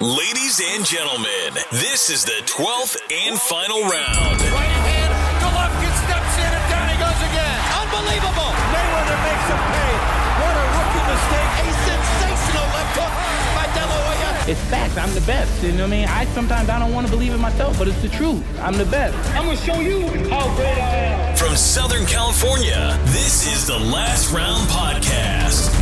Ladies and gentlemen, this is the 12th and final round. Right hand, Golovkin steps in and down he goes again. Unbelievable. Mayweather makes him pay. What a rookie mistake. A sensational left hook by De La Hoya. It's facts. I'm the best. You know what I mean? I don't want to believe it myself, but it's the truth. I'm the best. I'm going to show you how great I am. From Southern California, this is the Last Round Podcast.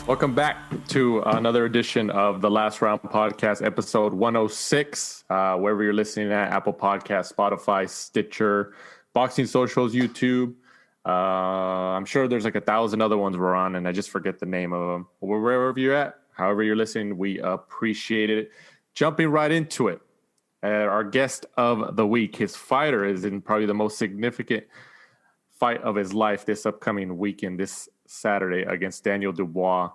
Welcome back to another edition of the Last Round Podcast, episode 106. Wherever you're listening at, Apple Podcasts, Spotify, Stitcher, Boxing Socials, YouTube. I'm sure there's like 1,000 other ones we're on, and I just forget the name of them. Wherever you're at, however you're listening, we appreciate it. Jumping right into it, our guest of the week, his fighter is in probably the most significant fight of his life this upcoming weekend, this Saturday against Daniel Dubois,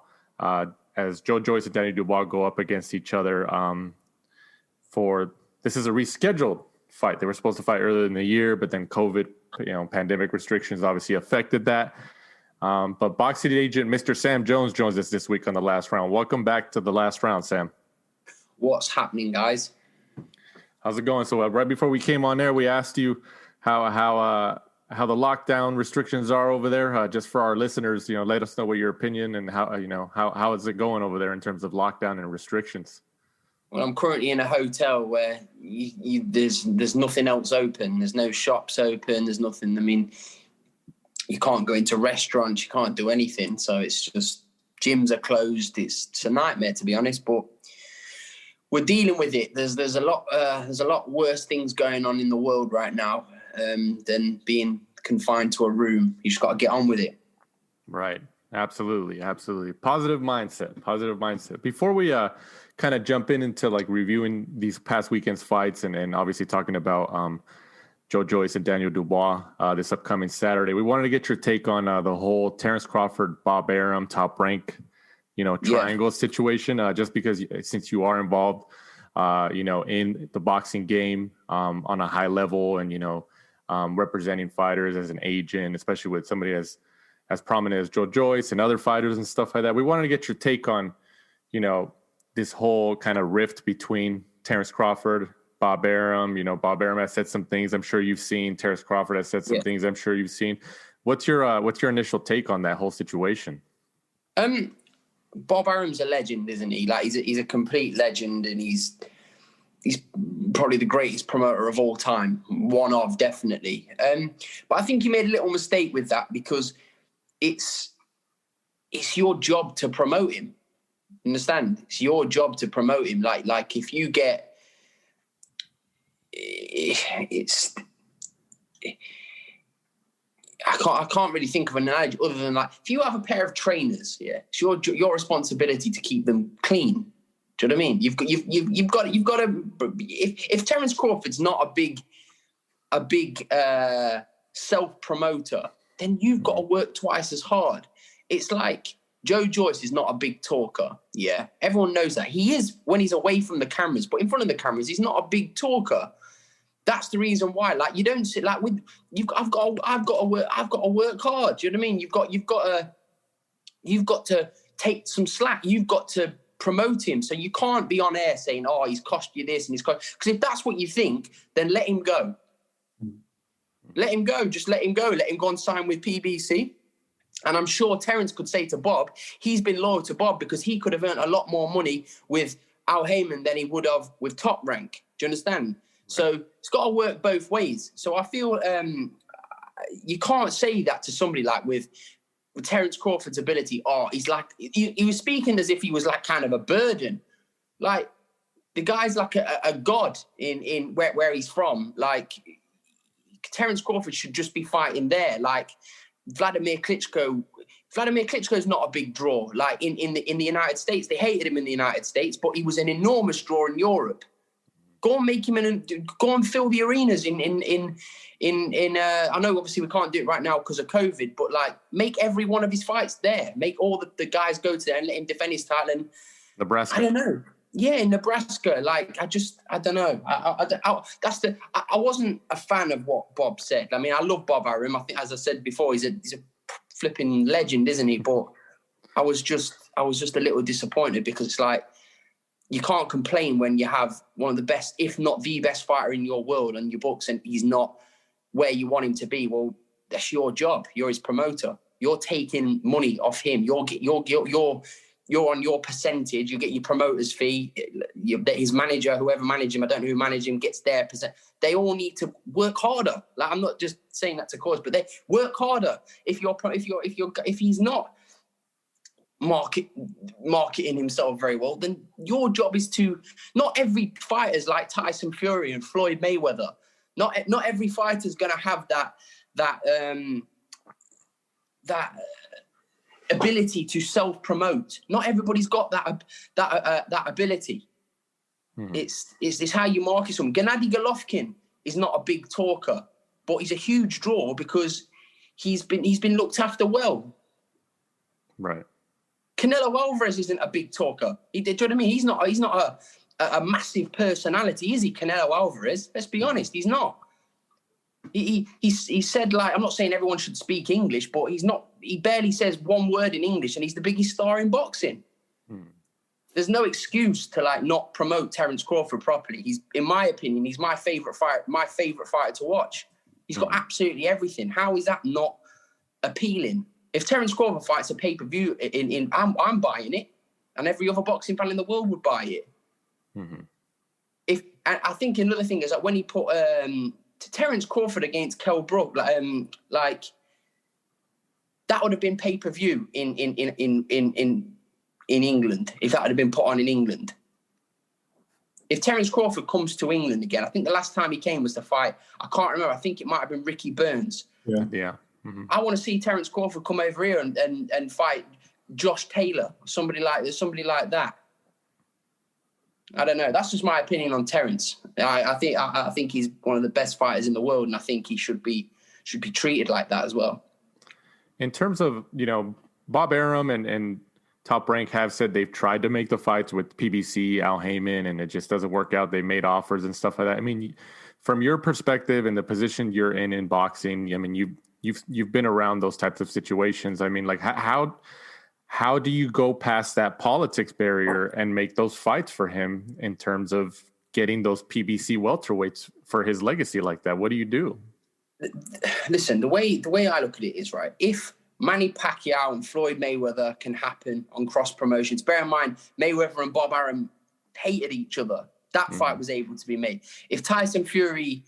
as Joyce and Daniel Dubois go up against each other this is a rescheduled fight. They were supposed to fight earlier in the year, but then COVID, pandemic restrictions obviously affected that. But boxing agent Mr. Sam Jones joins us this week on the Last Round. Welcome back to the Last Round, Sam. What's happening, guys? How's it going? So right before we came on there, we asked you how the lockdown restrictions are over there, just for our listeners. Let us know what your opinion and how is it going over there in terms of lockdown and restrictions. Well, I'm currently in a hotel where there's nothing else open. There's no shops open. There's nothing. I mean, you can't go into restaurants. You can't do anything. So it's just gyms are closed. It's a nightmare, to be honest. But we're dealing with it. There's a lot worse things going on in the world right now than being confined to a room. You just got to get on with it. Right. Absolutely. Positive mindset. Before we kind of jump into like reviewing these past weekend's fights and obviously talking about Joyce and Daniel Dubois this upcoming Saturday, we wanted to get your take on the whole Terence Crawford, Bob Arum, Top Rank, triangle situation, just because since you are involved, in the boxing game on a high level and, representing fighters as an agent, especially with somebody as prominent as Joyce and other fighters and stuff like that. We wanted to get your take on, this whole kind of rift between Terence Crawford, Bob Arum. Bob Arum has said some things I'm sure you've seen. Terence Crawford has said some things I'm sure you've seen. What's your initial take on that whole situation? Bob Arum's a legend, isn't he? Like he's a complete legend, and he's probably the greatest promoter of all time. One of, definitely. But I think he made a little mistake with that, because it's your job to promote him. Understand? It's your job to promote him. Like if you get, I can't really think of an analogy other than like, if you have a pair of trainers, it's your responsibility to keep them clean. Do you know what I mean? You've got to. If Terence Crawford's not a big self promoter, then you've got to work twice as hard. It's like Joyce is not a big talker. Yeah, everyone knows that. He is when he's away from the cameras, but in front of the cameras, he's not a big talker. That's the reason why. Like, you don't sit like with you. I've got to work hard. Do you know what I mean? You've got to take some slack. You've got to promote him. So you can't be on air saying, "Oh, he's cost you this and he's cost." Because if that's what you think, then let him go. Let him go. Just let him go. Let him go and sign with PBC. And I'm sure Terence could say to Bob, he's been loyal to Bob because he could have earned a lot more money with Al Heyman than he would have with Top Rank. Do you understand? So it's got to work both ways. So I feel you can't say that to somebody like with Terence Crawford's ability. Oh, he's like, he was speaking as if he was like kind of a burden. Like, the guy's like a god in where he's from. Like, Terence Crawford should just be fighting there. Like, Vladimir Klitschko's not a big draw. Like in the United States, they hated him in the United States, but he was an enormous draw in Europe. Go and make him go and fill the arenas in. I know obviously we can't do it right now because of COVID, but like make every one of his fights there. Make all the guys go to there and let him defend his title. And Nebraska. I don't know. Yeah, in Nebraska. Like I don't know. I wasn't a fan of what Bob said. I mean, I love Bob Arum. I think, as I said before, he's a flipping legend, isn't he? But I was was just a little disappointed because it's like, you can't complain when you have one of the best, if not the best fighter in your world on your books, and he's not where you want him to be. Well, that's your job. You're his promoter. You're taking money off him. You're on your percentage. You get your promoter's fee. His manager, whoever managed him, I don't know who managed him, gets their percent. They all need to work harder. Like, I'm not just saying that to cause, but they work harder. If he's not marketing himself very well, then your job is to. Not every fighter's like Tyson Fury and Floyd Mayweather. Not every fighter's going to have that ability to self-promote. Not everybody's got that ability. Mm-hmm. It's how you market someone. Gennady Golovkin is not a big talker, but he's a huge draw because he's been looked after well. Right. Canelo Alvarez isn't a big talker. Do you know what I mean? He's not a massive personality, is he? Canelo Alvarez. Let's be honest, he's not. He said, like, I'm not saying everyone should speak English, but he barely says one word in English, and he's the biggest star in boxing. There's no excuse to like not promote Terence Crawford properly. In my opinion, he's my favorite fighter to watch. He's got absolutely everything. How is that not appealing? If Terence Crawford fights a pay-per-view I'm buying it, and every other boxing fan in the world would buy it. Mm-hmm. I think another thing is that when he put Terence Crawford against Kell Brook, like that would have been pay-per-view in England if that had been put on in England. If Terence Crawford comes to England again, I think the last time he came was to fight, I can't remember, I think it might have been Ricky Burns. Yeah. Mm-hmm. I want to see Terence Crawford come over here and fight Josh Taylor, somebody like that. I don't know. That's just my opinion on Terence. I think he's one of the best fighters in the world, and I think he should be treated like that as well. In terms of, Bob Arum and Top Rank have said they've tried to make the fights with PBC, Al Heyman, and it just doesn't work out. They made offers and stuff like that. I mean, from your perspective and the position you're in boxing, I mean, you've been around those types of situations. I mean, like how do you go past that politics barrier and make those fights for him in terms of getting those PBC welterweights for his legacy like that? What do you do? Listen, the way I look at it is, right, if Manny Pacquiao and Floyd Mayweather can happen on cross promotions, bear in mind, Mayweather and Bob Arum hated each other. That fight was able to be made. If Tyson Fury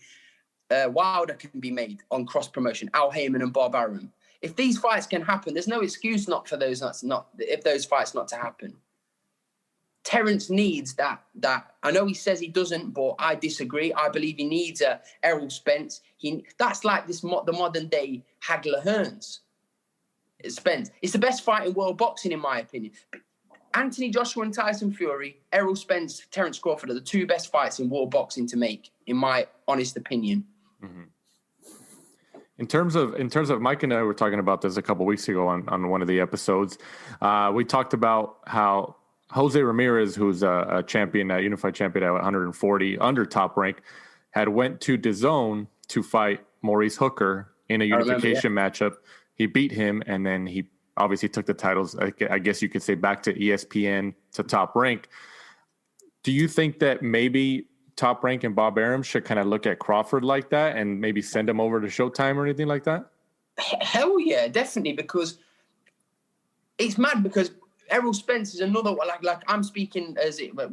Wilder can be made on cross promotion, Al Heyman and Bob Arum. If these fights can happen, there's no excuse if those fights not to happen. Terence needs that. I know he says he doesn't, but I disagree. I believe he needs a Errol Spence. That's like the modern day Hagler Hearns. Spence. It's the best fight in world boxing, in my opinion. Anthony Joshua and Tyson Fury, Errol Spence, Terence Crawford are the two best fights in world boxing to make, in my honest opinion. Mm-hmm. In terms of Mike and I were talking about this a couple of weeks ago on one of the episodes. We talked about how Jose Ramirez, who's a champion, a unified champion at 140 under Top Rank, had went to DAZN to fight Maurice Hooker in a unification matchup. He beat him, and then he obviously took the titles, I guess you could say, back to ESPN, to Top Rank. Do you think that maybe Top Rank and Bob Arum should kind of look at Crawford like that and maybe send him over to Showtime or anything like that? Hell yeah, definitely, because it's mad because Errol Spence is another one. Like I'm speaking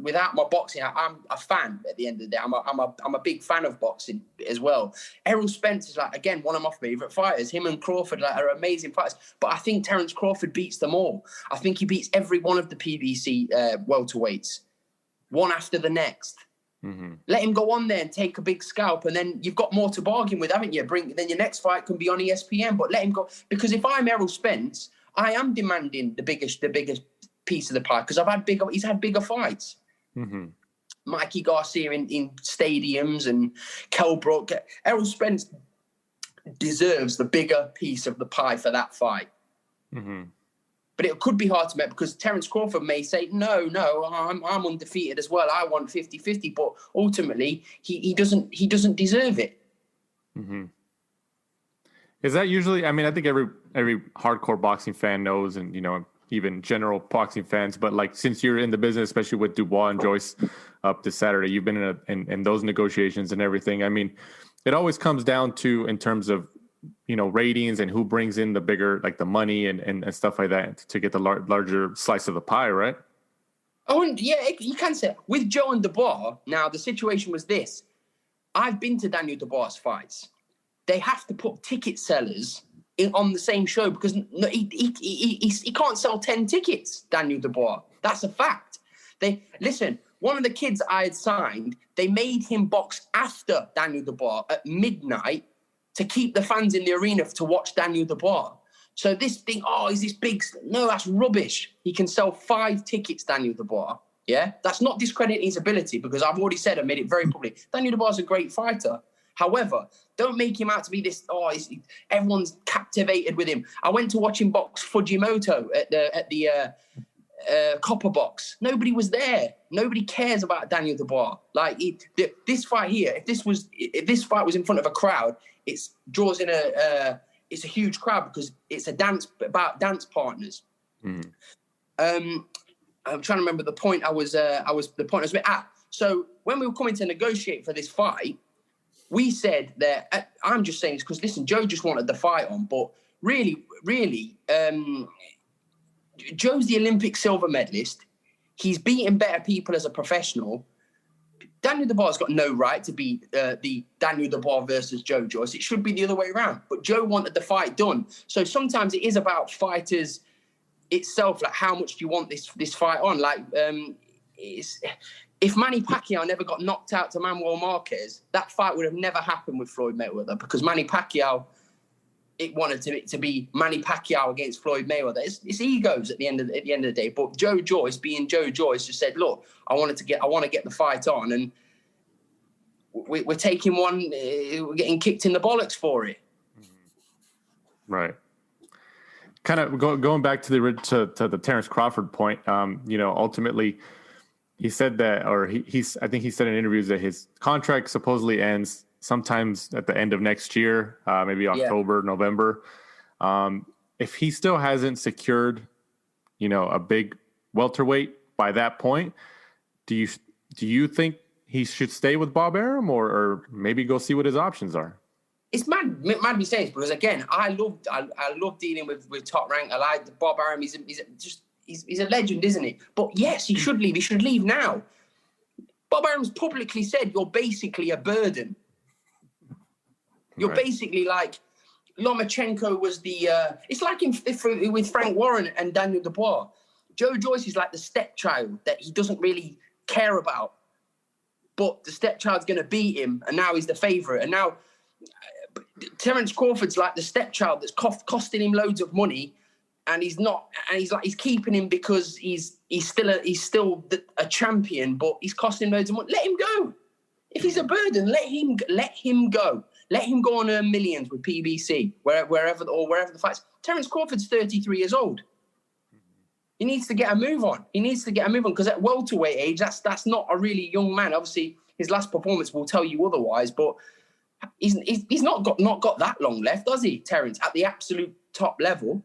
without my boxing. I'm a fan at the end of the day. I'm a big fan of boxing as well. Errol Spence is again one of my favorite fighters. Him and Crawford are amazing fighters. But I think Terence Crawford beats them all. I think he beats every one of the PBC welterweights, one after the next. Mm-hmm. Let him go on there and take a big scalp, and then you've got more to bargain with, haven't you? Then your next fight can be on ESPN. But let him go, because if I'm Errol Spence, I am demanding the biggest piece of the pie because he's had bigger fights. Mm-hmm. Mikey Garcia in stadiums and Kell Brook. Errol Spence deserves the bigger piece of the pie for that fight. Mm-hmm. But it could be hard to make because Terence Crawford may say, no, I'm undefeated as well. I want 50-50, but ultimately he doesn't deserve it. Mm-hmm. Is that usually? I mean, I think every hardcore boxing fan knows, and even general boxing fans, but like since you're in the business, especially with Dubois and Joyce up this Saturday, you've been in those negotiations and everything. I mean, it always comes down to, in terms of, you know, ratings and who brings in the bigger, like the money and stuff like that to get the larger slice of the pie, right? Oh, and yeah, you can say with Joe and Dubois. Now the situation was this: I've been to Daniel Dubois' fights. They have to put ticket sellers on the same show because he can't sell 10 tickets. Daniel Dubois, that's a fact. One of the kids I had signed, they made him box after Daniel Dubois at midnight to keep the fans in the arena to watch Daniel Dubois. So this thing, he's this big... No, that's rubbish. He can sell 5 tickets, Daniel Dubois. Yeah? That's not discrediting his ability because I've already said I made it very public. Daniel Dubois is a great fighter. However, don't make him out to be this, everyone's captivated with him. I went to watch him box Fujimoto at the Copper Box. Nobody was there. Nobody cares about Daniel Dubois. Like this fight here, if this fight was in front of a crowd, it draws in it's a huge crowd because it's about dance partners. Mm. I'm trying to remember the point I was at. So when we were coming to negotiate for this fight, we said that, I'm just saying this because, listen, Joe just wanted the fight on, but really, Joe's the Olympic silver medalist. He's beaten better people as a professional. Daniel Dubois has got no right to be the Daniel Dubois versus Joe Joyce. It should be the other way around. But Joe wanted the fight done. So sometimes it is about fighters itself. Like, how much do you want this fight on? Like, if Manny Pacquiao never got knocked out to Manuel Marquez, that fight would have never happened with Floyd Mayweather because Manny Pacquiao, it wanted to be Manny Pacquiao against Floyd Mayweather. It's egos at the end of the day. But Joe Joyce, being Joe Joyce, just said, "Look, I want to get the fight on, and we're taking one. We're getting kicked in the bollocks for it." Right. Kind of going back to the Terence Crawford point. Ultimately, he said that, or I think he said in interviews that his contract supposedly ends sometimes at the end of next year, maybe October, November. If he still hasn't secured, a big welterweight by that point, do you think he should stay with Bob Arum or maybe go see what his options are? It's mad me saying this because, again, I love dealing with Top Rank. I like Bob Arum. He's a legend, isn't he? But yes, he should leave. He should leave now. Bob Arum's publicly said you're basically a burden. You're basically like Lomachenko was the. It's like with Frank Warren and Daniel Dubois. Joe Joyce is like the stepchild that he doesn't really care about, but the stepchild's going to beat him, and now he's the favourite. And now Terence Crawford's like the stepchild that's costing him loads of money, and he's not. And he's keeping him because he's still a champion, but he's costing him loads of money. Let him go. If he's a burden, let him go. Let him go and earn millions with PBC, wherever the fight's. Terence Crawford's 33 years old. He needs to get a move on. Because at welterweight age, that's not a really young man. Obviously, his last performance will tell you otherwise, but he's not got that long left, does he, Terence? At the absolute top level.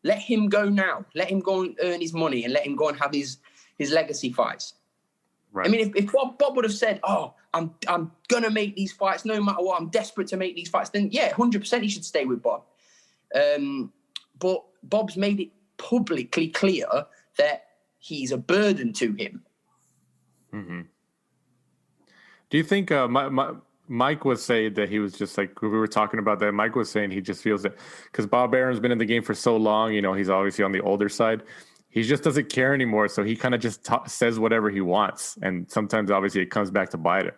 Let him go now. Let him go and earn his money and let him go and have his legacy fights. Right. I mean, if Bob would have said, I'm going to make these fights no matter what, I'm desperate to make these fights, then, 100% he should stay with Bob. But Bob's made it publicly clear that he's a burden to him. Mm-hmm. Do you think Mike was saying that he was just like, we were talking about that, Mike was saying he just feels that because Bob Arum's been in the game for so long, he's obviously on the older side. He just doesn't care anymore, so he kind of just says whatever he wants, and sometimes, obviously, it comes back to bite it.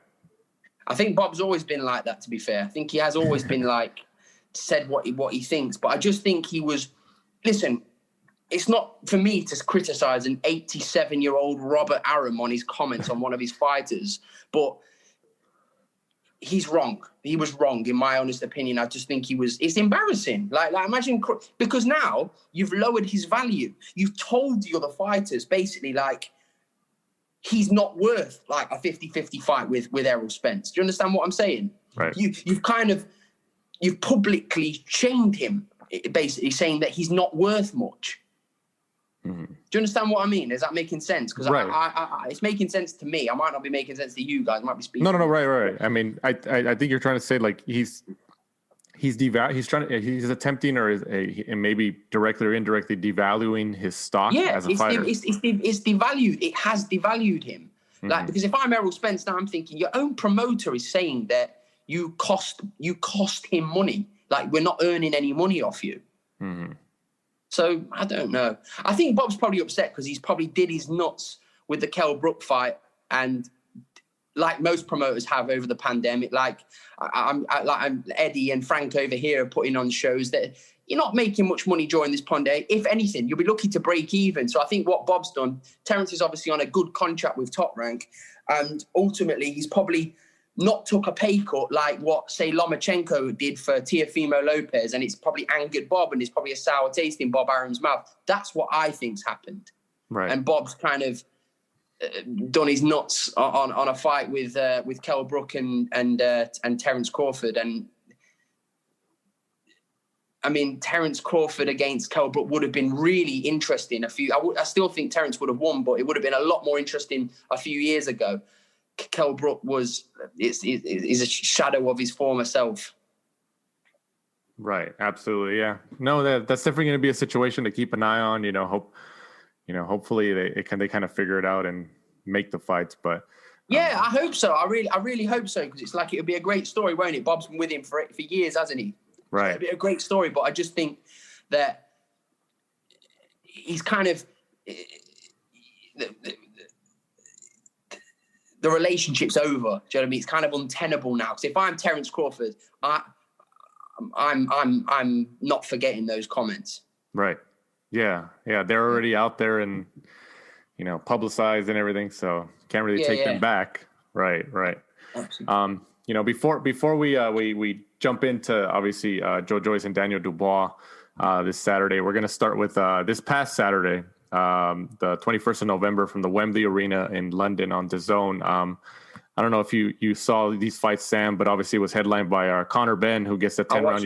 I think Bob's always been like that, to be fair. I think he has always been said what he thinks, but I just think he was... Listen, it's not for me to criticise an 87-year-old Robert Arum on his comments on one of his fighters, but he's wrong. He was wrong, in my honest opinion. I just think it's embarrassing. Like imagine, because now you've lowered his value. You've told the other fighters basically he's not worth a 50-50 fight with Errol Spence. Do you understand what I'm saying? Right. You've publicly shamed him basically saying that he's not worth much. Mm-hmm. Do you understand what I mean? Is that making sense? Because right. It's making sense to me. I might not be making sense to you guys. I might be speaking. No, right. I mean, I think you're trying to say like he's attempting and maybe directly or indirectly devaluing his stock as a fighter. It's devalued. It has devalued him. Mm-hmm. Like, because if I'm Errol Spence now, I'm thinking your own promoter is saying that you cost him money. Like, we're not earning any money off you. Mm-hmm. So I don't know. I think Bob's probably upset because he's probably did his nuts with the Kell Brook fight, and like most promoters have over the pandemic, like I'm Eddie and Frank over here are putting on shows that you're not making much money during this pandemic. If anything, you'll be lucky to break even. So I think what Bob's done, Terence is obviously on a good contract with Top Rank, and ultimately he's probably not took a pay cut like what, say, Lomachenko did for Teofimo Lopez, and it's probably angered Bob, and it's probably a sour taste in Bob Arum's mouth. That's what I think's happened. Right. And Bob's kind of done his nuts on a fight with Kell Brook and Terence Crawford. And I mean, Terence Crawford against Kell Brook would have been really interesting. I still think Terence would have won, but it would have been a lot more interesting a few years ago. Kell Brook is a shadow of his former self. Right. Absolutely. Yeah. No, that's definitely going to be a situation to keep an eye on. Hopefully they kind of figure it out and make the fights. But yeah, I hope so. I really hope so, because it's like, it would be a great story, won't it? Bob's been with him for years, hasn't he? Right. It'd be a great story, but I just think that he's kind of the relationship's over. Do you know what I mean? It's kind of untenable now. Because if I'm Terence Crawford, I'm not forgetting those comments. Right. Yeah. They're already out there and publicized and everything, so can't really take them back. Right. Absolutely. Before we jump into obviously Joyce and Daniel Dubois this Saturday, we're going to start with this past Saturday. The 21st of November from the Wembley Arena in London on DAZN. I don't know if you saw these fights, Sam, but obviously it was headlined by Conor Benn, who gets the 10-round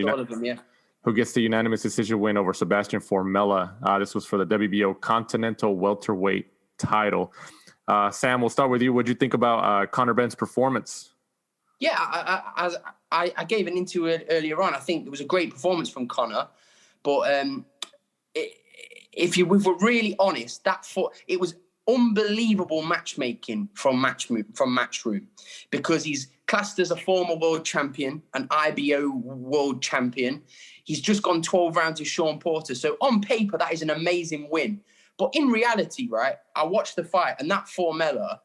who gets the unanimous decision win over Sebastian Formella. This was for the WBO Continental Welterweight title. Sam, we'll start with you. What did you think about Conor Benn's performance? Yeah, I gave an into it earlier on. I think it was a great performance from Conor, but if we're really honest, it was unbelievable matchmaking from Matchroom, because he's classed as a former world champion, an IBO world champion. He's just gone 12 rounds with Sean Porter. So on paper, that is an amazing win. But in reality, right, I watched the fight, and that Formella,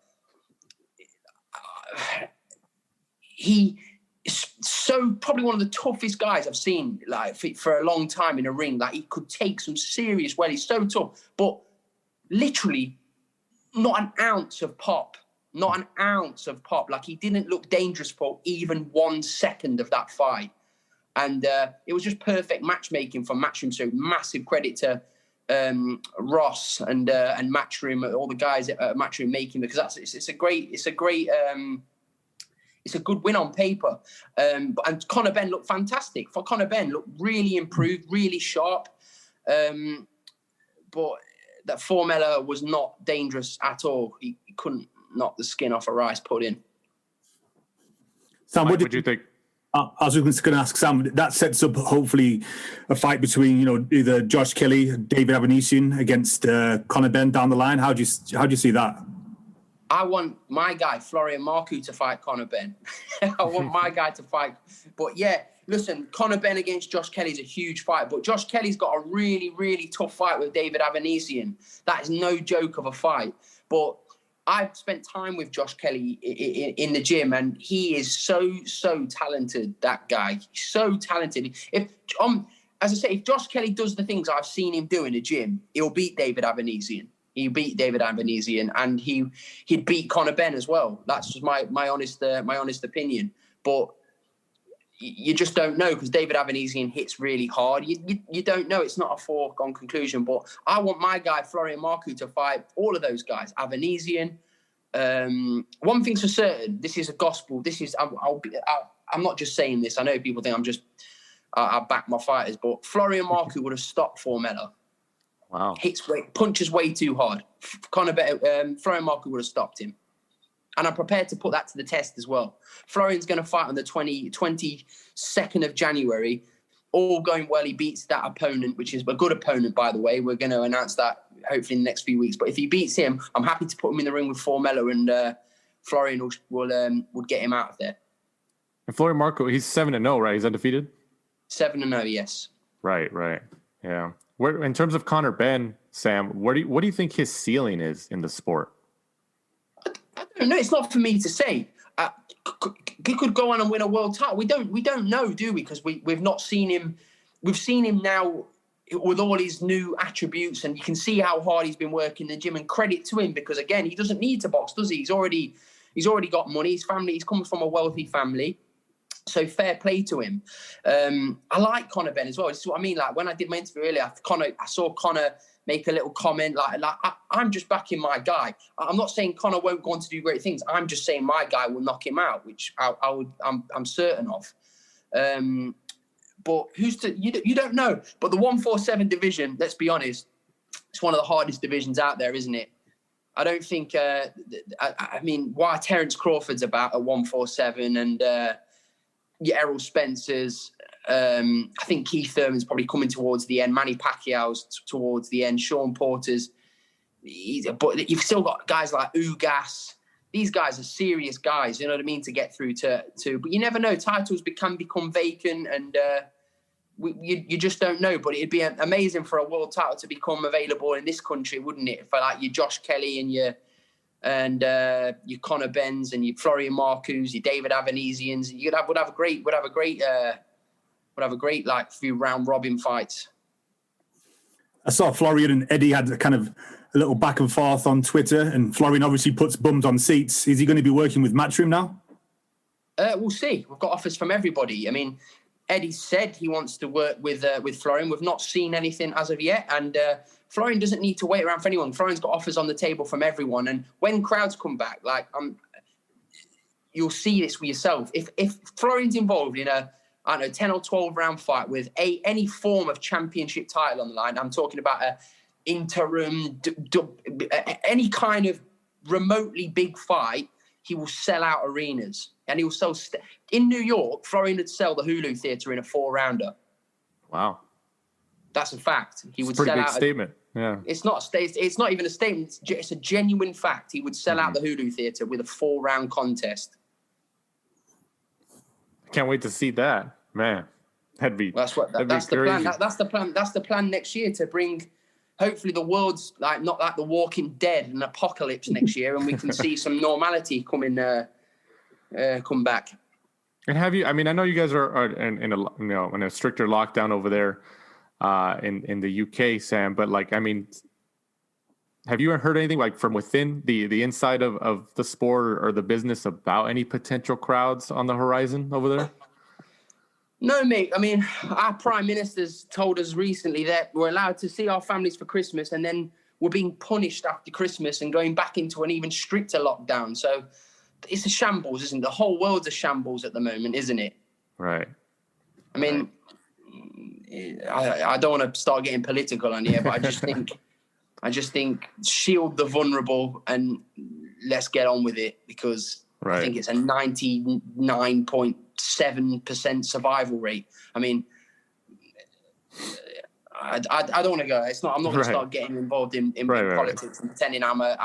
he is so probably one of the toughest guys I've seen like for a long time in a ring. Like, he could take some serious well. He's so tough, but literally not an ounce of pop. Like, he didn't look dangerous for even 1 second of that fight. And it was just perfect matchmaking from Matchroom. So massive credit to Ross and Matchroom, all the guys at Matchroom making, because it's a good win on paper. And Conor Benn looked fantastic. Conor Benn looked really improved, really sharp. But that Formella was not dangerous at all. He couldn't knock the skin off a rice pudding. Sam, what did you think? I was just going to ask Sam, that sets up hopefully a fight between, either Josh Kelly and David Avanesian against Conor Benn down the line. How do you see that? I want my guy, Florian Marku, to fight Conor Benn. I want my guy to fight. But yeah, listen, Conor Benn against Josh Kelly is a huge fight. But Josh Kelly's got a really, really tough fight with David Avanesian. That is no joke of a fight. But I've spent time with Josh Kelly in the gym, and he is so talented, that guy. He's so talented. As I say, if Josh Kelly does the things I've seen him do in the gym, he'll beat David Avanesian. He beat David Avanesian, and he'd beat Conor Benn as well. That's just my honest opinion. But you just don't know, because David Avanesian hits really hard. You don't know. It's not a foregone conclusion. But I want my guy Florian Marku to fight all of those guys. Avanesian. One thing's for certain. This is a gospel. This is I'm not just saying this. I know people think I'm just I back my fighters. But Florian Marku would have stopped Formella. Wow. Punches way too hard. Florian Marku would have stopped him. And I'm prepared to put that to the test as well. Florian's going to fight on the 22nd of January. All going well, he beats that opponent, which is a good opponent, by the way. We're going to announce that hopefully in the next few weeks. But if he beats him, I'm happy to put him in the ring with Formella, and Florian will get him out of there. And Florian Marku, he's 7-0, right? He's undefeated? 7-0, yes. Right. Yeah. Where, in terms of Conor Benn, Sam, what do you think his ceiling is in the sport? I don't know. It's not for me to say. He could go on and win a world title. We don't know, do we? Because we've not seen him. We've seen him now with all his new attributes, and you can see how hard he's been working in the gym. And credit to him, because again, he doesn't need to box, does he? He's already got money. His family. He's coming from a wealthy family. So fair play to him. I like Conor Benn as well. This is what I mean. Like when I did my interview earlier, I saw Conor make a little comment like I'm just backing my guy. I'm not saying Conor won't go on to do great things. I'm just saying my guy will knock him out, which I'm certain of. But you don't know. But the 147 division, let's be honest, it's one of the hardest divisions out there, isn't it? I don't think. I mean, why Terence Crawford's about at 147 and Errol Spencer's. I think Keith Thurman's probably coming towards the end. Manny Pacquiao's towards the end. Sean Porter's. But you've still got guys like Ugas. These guys are serious guys, you know what I mean, to get through to. But you never know. Titles can become vacant, and you just don't know. But it'd be amazing for a world title to become available in this country, wouldn't it? For like your Josh Kelly and your Conor Benns and your Florian Markus, your David Avanesians. Would have a great like few round robin fights. I saw Florian and Eddie had a little back and forth on Twitter, and Florian obviously puts bums on seats. Is he going to be working with Matchroom now? We'll see. We've got offers from everybody. I mean, Eddie said he wants to work with Florian. We've not seen anything as of yet, and Florian doesn't need to wait around for anyone. Florian's got offers on the table from everyone, and when crowds come back, you'll see this for yourself. If Florian's involved in a 10 or 12 round fight with any form of championship title on the line, I'm talking about a interim, any kind of remotely big fight, he will sell out arenas. And he will sell... in New York, Florian would sell the Hulu Theatre in a 4-rounder. Wow. That's a fact. He would sell out... It's a pretty big statement. Yeah. It's not even a statement. It's a genuine fact. He would sell out the Hulu Theatre with a 4-round contest. I can't wait to see that. Man, that's the plan. That's the plan next year, to bring... hopefully the world's not like the Walking Dead and apocalypse next year, and we can see some normality come back. And have you? I mean, I know you guys are in a stricter lockdown over there in the UK, Sam. But have you heard anything from within the inside of the sport or the business about any potential crowds on the horizon over there? No, mate. I mean, our Prime Minister's told us recently that we're allowed to see our families for Christmas, and then we're being punished after Christmas and going back into an even stricter lockdown. So it's a shambles, isn't it? The whole world's a shambles at the moment, isn't it? Right. I mean, I don't want to start getting political on here, but I just think shield the vulnerable and let's get on with it, because I think it's a 99.7% survival rate. I mean, I don't want to go. I'm not going to start getting involved in politics and pretending I'm a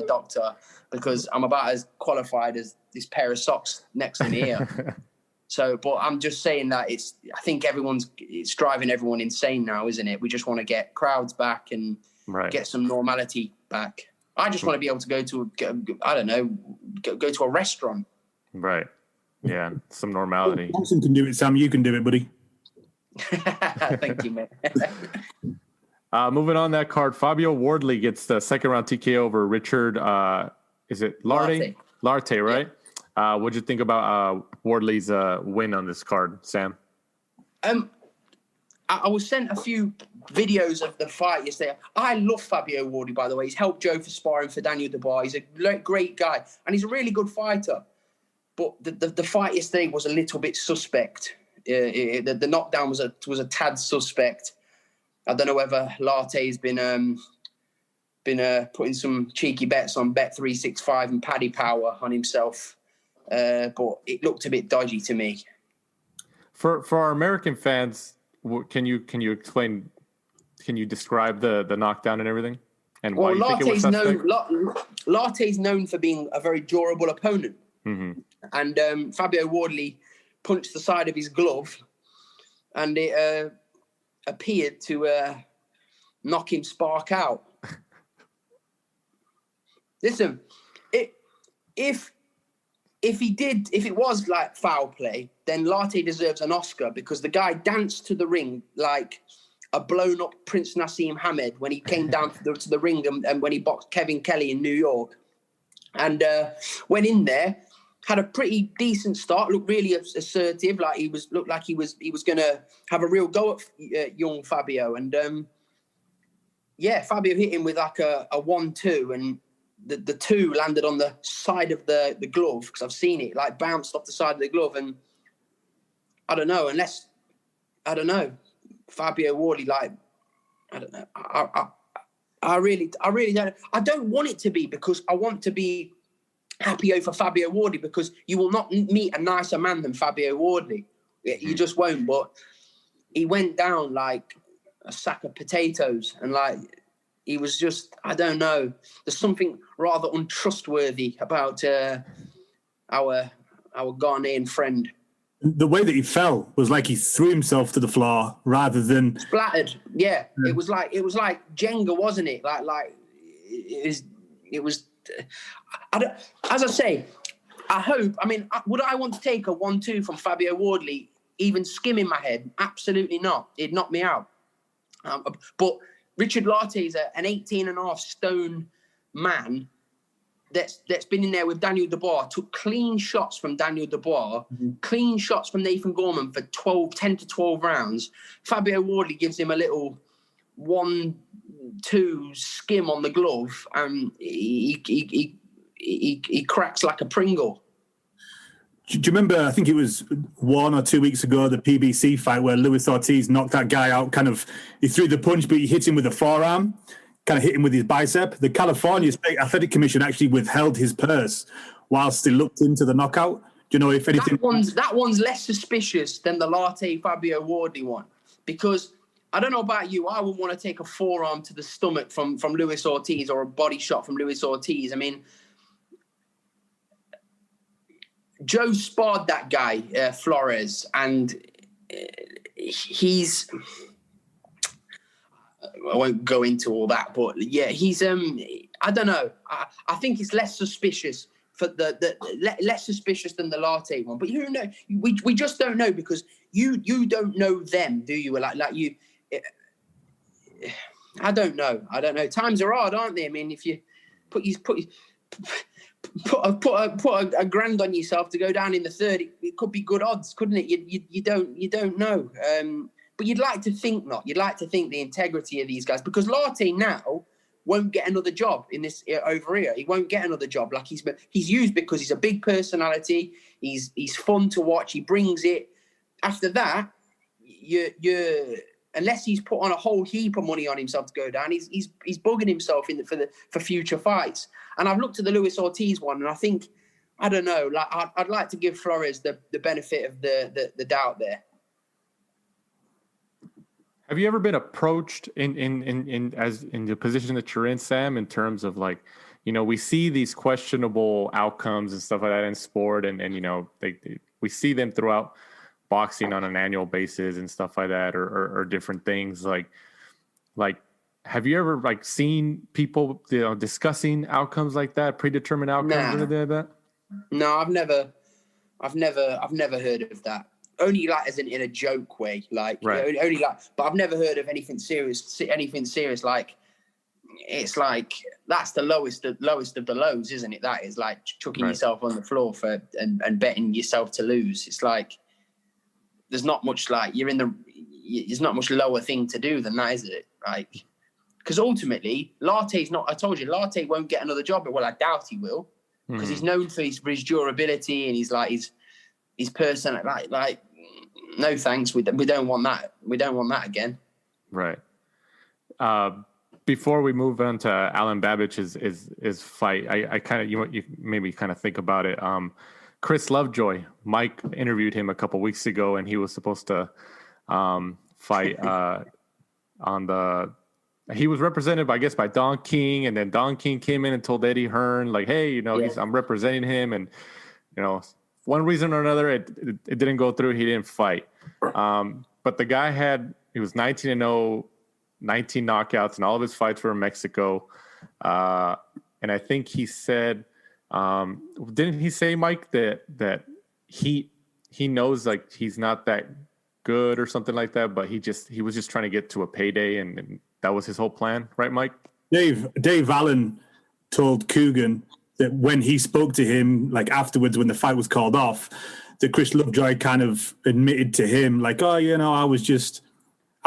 doctor, because I'm about as qualified as this pair of socks next to me here. So, but I'm just saying that I think it's driving everyone insane now, isn't it? We just want to get crowds back and get some normality back. I just want to be able to go to a restaurant. Right. Yeah, some normality. Thompson can do it, Sam. You can do it, buddy. Thank you, man. Moving on that card, Fabio Wardley gets the second round TKO over Richard. Is it Larte? Larte, right? Yeah. What'd you think about Wardley's win on this card, Sam? I was sent a few videos of the fight yesterday. I love Fabio Wardley, by the way. He's helped Joe for sparring for Daniel Dubois. He's a great guy, and he's a really good fighter. But the fight yesterday was a little bit suspect. The knockdown was a tad suspect. I don't know whether Larte's been putting some cheeky bets on Bet365 and Paddy Power on himself, but it looked a bit dodgy to me. For our American fans, can you explain? Can you describe the knockdown and everything, and why you think it was suspect? Larte's known for being a very durable opponent, and Fabio Wardley punched the side of his glove, and it appeared to knock him spark out. Listen, if it was like foul play, then Lartey deserves an Oscar, because the guy danced to the ring like a blown up Prince Nassim Hamed when he came down to the ring and when he boxed Kevin Kelly in New York, and went in there, had a pretty decent start, looked really assertive, looked like he was going to have a real go at young Fabio, and Fabio hit him with like a 1-2, and the 2 landed on the side of the glove, because I've seen it, like bounced off the side of the glove, and I don't know, Fabio Wardley, like, I don't know, I really don't. I don't want it to be, because I want to be happy for Fabio Wardley, because you will not meet a nicer man than Fabio Wardley. You just won't. But he went down like a sack of potatoes, and like he was just, I don't know. There's something rather untrustworthy about our Ghanaian friend. The way that he fell was like he threw himself to the floor rather than splattered. Yeah. It was like Jenga, wasn't it? Like it was. As I say, I hope. I mean, would I want to take a 1-2 from Fabio Wardley, even skimming my head? Absolutely not. It'd knock me out. But Richard Lartey is an 18.5 stone man that's been in there with Daniel Dubois, took clean shots from Daniel Dubois, clean shots from Nathan Gorman for 10 to 12 rounds. Fabio Wardley gives him a little 1-2 skim on the glove, and he cracks like a Pringle. Do you remember, I think it was 1 or 2 weeks ago, the PBC fight where Luis Ortiz knocked that guy out, he threw the punch, but he hit him with a forearm, kind of hit him with his bicep. The California State Athletic Commission actually withheld his purse whilst they looked into the knockout. Do you know if anything... That one's less suspicious than the Lartey Fabio Wardley one, because I don't know about you, I wouldn't want to take a forearm to the stomach from Luis Ortiz, or a body shot from Luis Ortiz. I mean, Joe sparred that guy, Flores, and he's... I won't go into all that, but yeah, he's I don't know. I think it's less suspicious for less suspicious than the Lartey one. But you know, we just don't know, because you don't know them, do you? Like you. I don't know. Times are hard, aren't they? I mean, if you put a grand on yourself to go down in the third, it could be good odds, couldn't it? You don't know. But you'd like to think not. You'd like to think the integrity of these guys, because Lartey now won't get another job in this over here. He won't get another job. Like he's used because he's a big personality. He's fun to watch. He brings it. After that, you unless he's put on a whole heap of money on himself to go down, he's bugging himself for future fights. And I've looked at the Luis Ortiz one, and I think, I don't know. Like I'd like to give Flores the benefit of the doubt there. Have you ever been approached in the position that you're in, Sam, in terms of, like, you know, we see these questionable outcomes and stuff like that in sport, and you know, we see them throughout boxing on an annual basis and stuff like that, or different things like have you ever like seen people, you know, discussing outcomes like that, predetermined outcomes? Nah. No, I've never heard of that. Only like as in a joke way, like right. Only like, but I've never heard of anything serious. Like, it's like that's the lowest of the lows, isn't it? That is like chucking right. yourself on the floor and betting yourself to lose. It's like there's not much like there's not much lower thing to do than that, is it? Like, because ultimately Lartey's not. I told you, Lartey won't get another job. Well, I doubt he will, because he's known for his durability, and he's like his person, like No thanks. We don't want that. We don't want that again. Right. Before we move on to Alen Babic's fight, I kind of you maybe kind of think about it. Chris Lovejoy, Mike interviewed him a couple weeks ago, and he was supposed to fight on the. He was represented, I guess, by Don King, and then Don King came in and told Eddie Hearn, like, "Hey, I'm representing him," and one reason or another, it didn't go through. He didn't fight. But the guy he was 19-0, 19 knockouts, and all of his fights were in Mexico. And I think he said, didn't he say, Mike, that he knows like he's not that good or something like that, but he was just trying to get to a payday, and that was his whole plan, right, Mike? Dave Allen told Coogan that when he spoke to him, like afterwards when the fight was called off, that Chris Lovejoy kind of admitted to him, like, I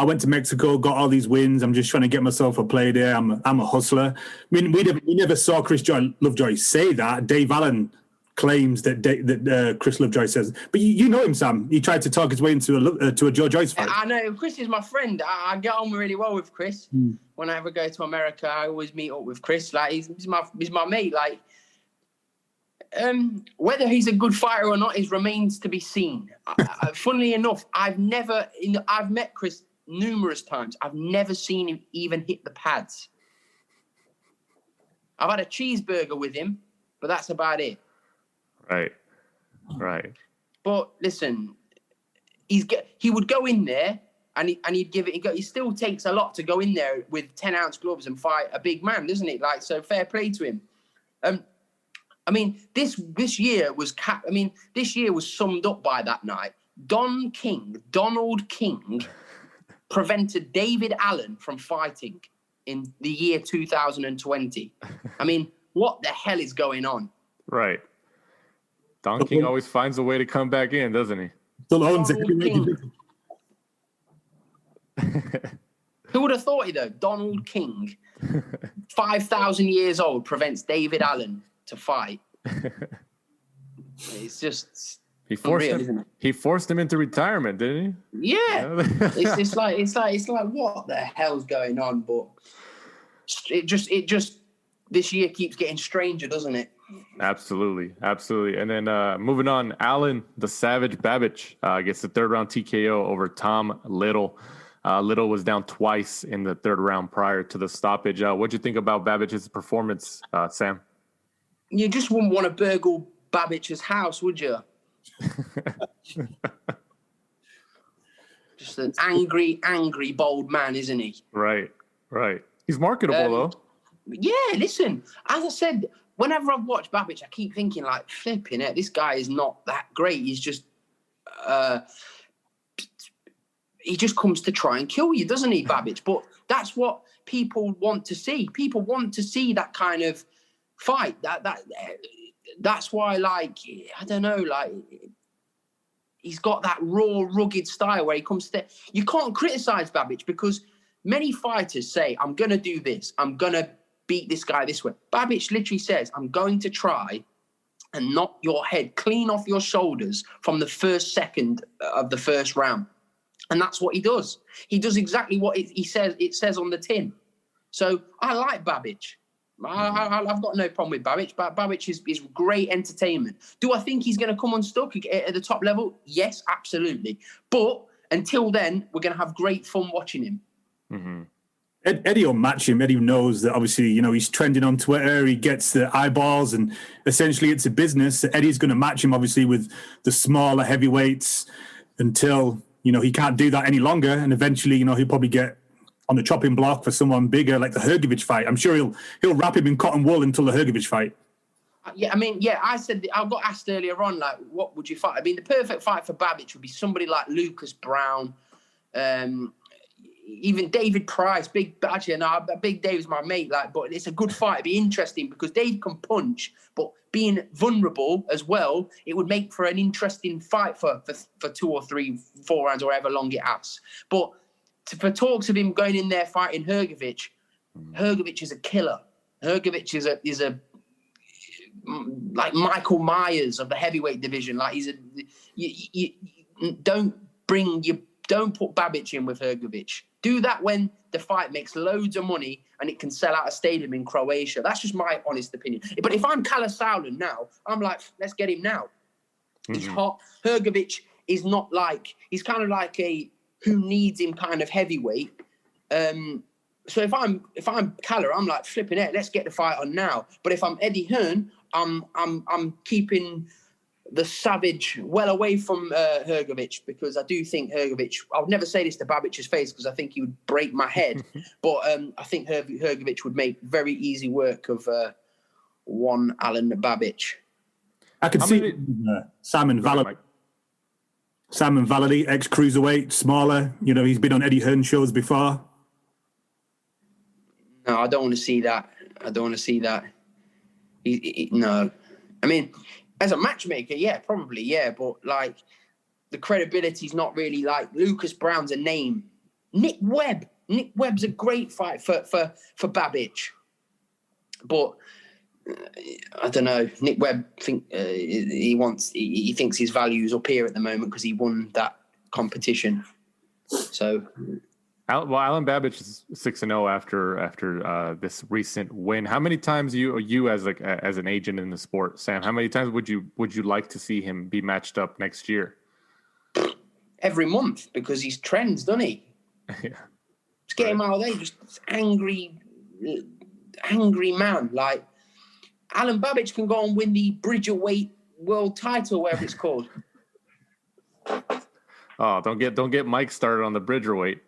went to Mexico, got all these wins. I'm just trying to get myself a play there. I'm a hustler. I mean, we never saw Chris Lovejoy say that. Dave Allen claims that Chris Lovejoy says, but you know him, Sam. He tried to talk his way into a Joe Joyce fight. I know Chris is my friend. I get on really well with Chris. When I ever go to America, I always meet up with Chris. Like he's my mate. Like. Whether he's a good fighter or not remains to be seen. Funnily enough, I've met Chris numerous times. I've never seen him even hit the pads. I've had a cheeseburger with him, but that's about it. Right. But listen, he would go in there and he'd give it. He still takes a lot to go in there with 10-ounce gloves and fight a big man, doesn't it? Like, so fair play to him. I mean, this year was summed up by that night. Donald King, prevented David Allen from fighting in the year 2020. I mean, what the hell is going on? Right. Don King always finds a way to come back in, doesn't he? Still owns it. Who would have thought it, though? Donald King, 5,000 years old, prevents David Allen to fight. It's just he forced him into retirement, didn't he? Yeah. it's like what the hell's going on? But it just this year keeps getting stranger, doesn't it? Absolutely. And then moving on, Alen the Savage Babic gets the third round TKO over Tom Little. Little was down twice in the third round prior to the stoppage. What'd you think about Babic's performance, Sam? You just wouldn't want to burgle Babic's house, would you? Just an angry, bold man, isn't he? Right. He's marketable, though. Yeah, listen, as I said, whenever I've watched Babic, I keep thinking, like, flipping it, this guy is not that great. He's just... he just comes to try and kill you, doesn't he, Babic? But that's what people want to see. People want to see that kind of fight. That's why, like, I don't know, like, he's got that raw, rugged style where he comes to... You can't criticize Babic because many fighters say, I'm going to do this. I'm going to beat this guy this way. Babic literally says, I'm going to try and knock your head clean off your shoulders from the first second of the first round. And that's what he does. He does exactly what it says on the tin. So I like Babic. I've got no problem with Babic. But Babic is great entertainment. Do I think he's going to come unstuck at the top level? Yes, absolutely. But until then, we're going to have great fun watching him. Mm-hmm. Eddie will match him. Eddie knows that obviously, he's trending on Twitter. He gets the eyeballs and essentially it's a business. Eddie's going to match him obviously with the smaller heavyweights until, he can't do that any longer. And eventually, he'll probably get on the chopping block for someone bigger like the Hrgovic fight. I'm sure he'll wrap him in cotton wool until the Hrgovic fight. I said, I got asked earlier on, like, what would you fight? I mean, the perfect fight for Babic would be somebody like Lucas Brown, even David Price. Big Dave's my mate, like, but it's a good fight. It'd be interesting because Dave can punch, but being vulnerable as well, it would make for an interesting fight for 2 or 3, 4 rounds or however long it has. But for talks of him going in there fighting Hrgovic is a killer. Hrgovic is a like Michael Myers of the heavyweight division. Like you don't don't put Babic in with Hrgovic. Do that when the fight makes loads of money and it can sell out a stadium in Croatia. That's just my honest opinion. But if I'm Kalle Sauerland now, I'm like, let's get him now. He's hot. Hrgovic is not like, he's kind of like a who needs him kind of heavyweight. So if I'm Kalle, I'm like, flipping it, let's get the fight on now. But if I'm Eddie Hearn, I'm keeping the savage well away from Hrgovic, because I do think Hrgovic, I would never say this to Babic's face because I think he would break my head, but I think Hrgovic would make very easy work of one Alen Babic. I could see Simon Vallely, ex-cruiserweight, smaller. You know, he's been on Eddie Hearn shows before. No, I don't want to see that. No. I mean, as a matchmaker, yeah, probably, yeah. But, like, the credibility's not really, like, Lucas Brown's a name. Nick Webb's a great fight for Babic. But, I don't know. Nick Webb, he thinks his value's up here at the moment because he won that competition. So... Well, Alen Babic is 6-0 after this recent win. How many times you as an agent in the sport, Sam? How many times would you like to see him be matched up next year? Every month, because he's trends, doesn't he? Yeah. Just get him out of there. Just angry man. Like Alen Babic can go and win the Bridgerweight world title, whatever it's called. Oh, don't get Mike started on the Bridgerweight.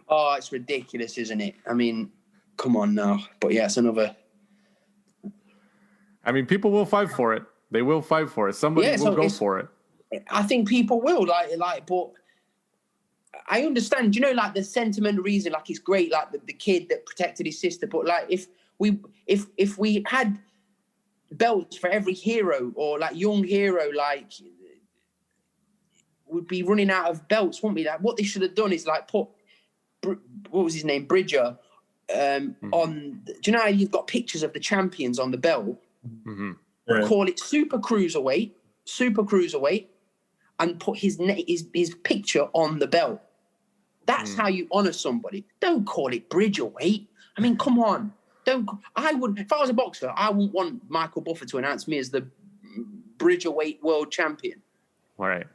Oh, it's ridiculous, isn't it? I mean, come on now. But yeah, it's another. I mean, people will fight for it. They will fight for it. Somebody will go for it. I think people will like, but I understand. You know, like the sentiment reason, like it's great, like the kid that protected his sister. But like, if we had belts for every hero or like young hero, like. Would be running out of belts, wouldn't we? Like what they should have done is like put what was his name, Bridger, on. Do you know how you've got pictures of the champions on the belt? Mm-hmm. Right. Call it super cruiserweight, and put his picture on the belt. That's how you honor somebody. Don't call it Bridgerweight. I mean, come on. I wouldn't. If I was a boxer, I wouldn't want Michael Buffer to announce me as the Bridgerweight world champion. All right.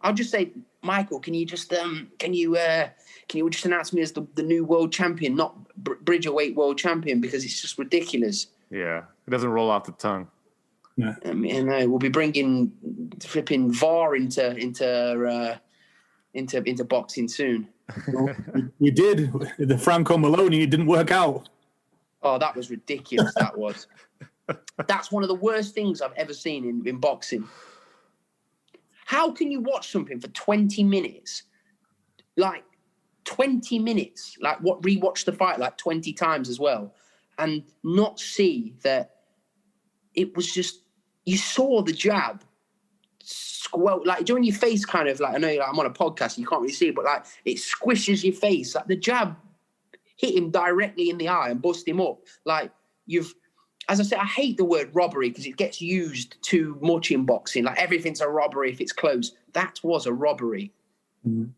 I'll just say, Michael, can you just announce me as the new world champion, not Bridgerweight world champion, because it's just ridiculous. Yeah, it doesn't roll off the tongue. Yeah. I mean, we'll be bringing flipping VAR into boxing soon. We did the Franco Maloney. It didn't work out. Oh, that was ridiculous. That was. That's one of the worst things I've ever seen in boxing. How can you watch something for 20 minutes? Like 20 minutes, like rewatch the fight like 20 times as well, and not see that it was just, you saw the jab squelch, like during your face kind of like, I know like, I'm on a podcast, you can't really see it, but like it squishes your face. Like the jab hit him directly in the eye and bust him up. Like as I said, I hate the word robbery because it gets used too much in boxing. Like everything's a robbery if it's close. That was a robbery. Mm.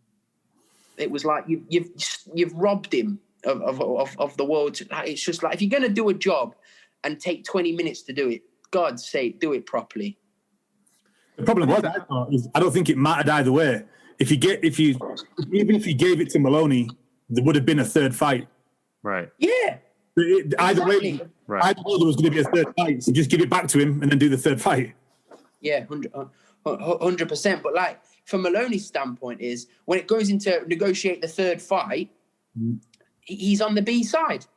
It was like you've robbed him of the world. Like, it's just like if you're going to do a job and take 20 minutes to do it, God's sake, do it properly. The problem was I don't think it mattered either way. Even if you gave it to Maloney, there would have been a third fight. Right. Yeah. Either way, right. I thought there was going to be a third fight, so just give it back to him and then do the third fight. Yeah, 100%. But like from Maloney's standpoint is when it goes into negotiate the third fight, he's on the B side.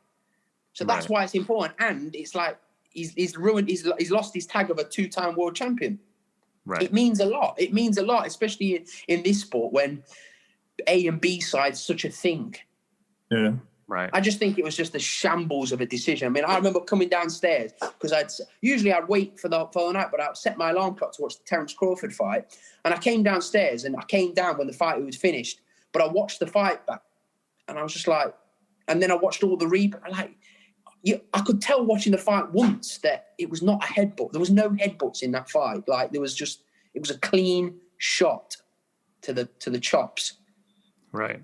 So that's why it's important. And it's like he's ruined. He's lost his tag of a 2-time world champion. Right. It means a lot. It means a lot, especially in this sport when A and B side's such a thing. Yeah. Right. I just think it was just a shambles of a decision. I mean, I remember coming downstairs because I'd wait for the night, but I'd set my alarm clock to watch the Terence Crawford fight. And I came downstairs and I came down when the fight was finished, but I watched the fight back and I was just like, and then I watched all the replay. Like, I could tell watching the fight once that it was not a headbutt. There was no headbutts in that fight. Like it was a clean shot. to the chops. Right.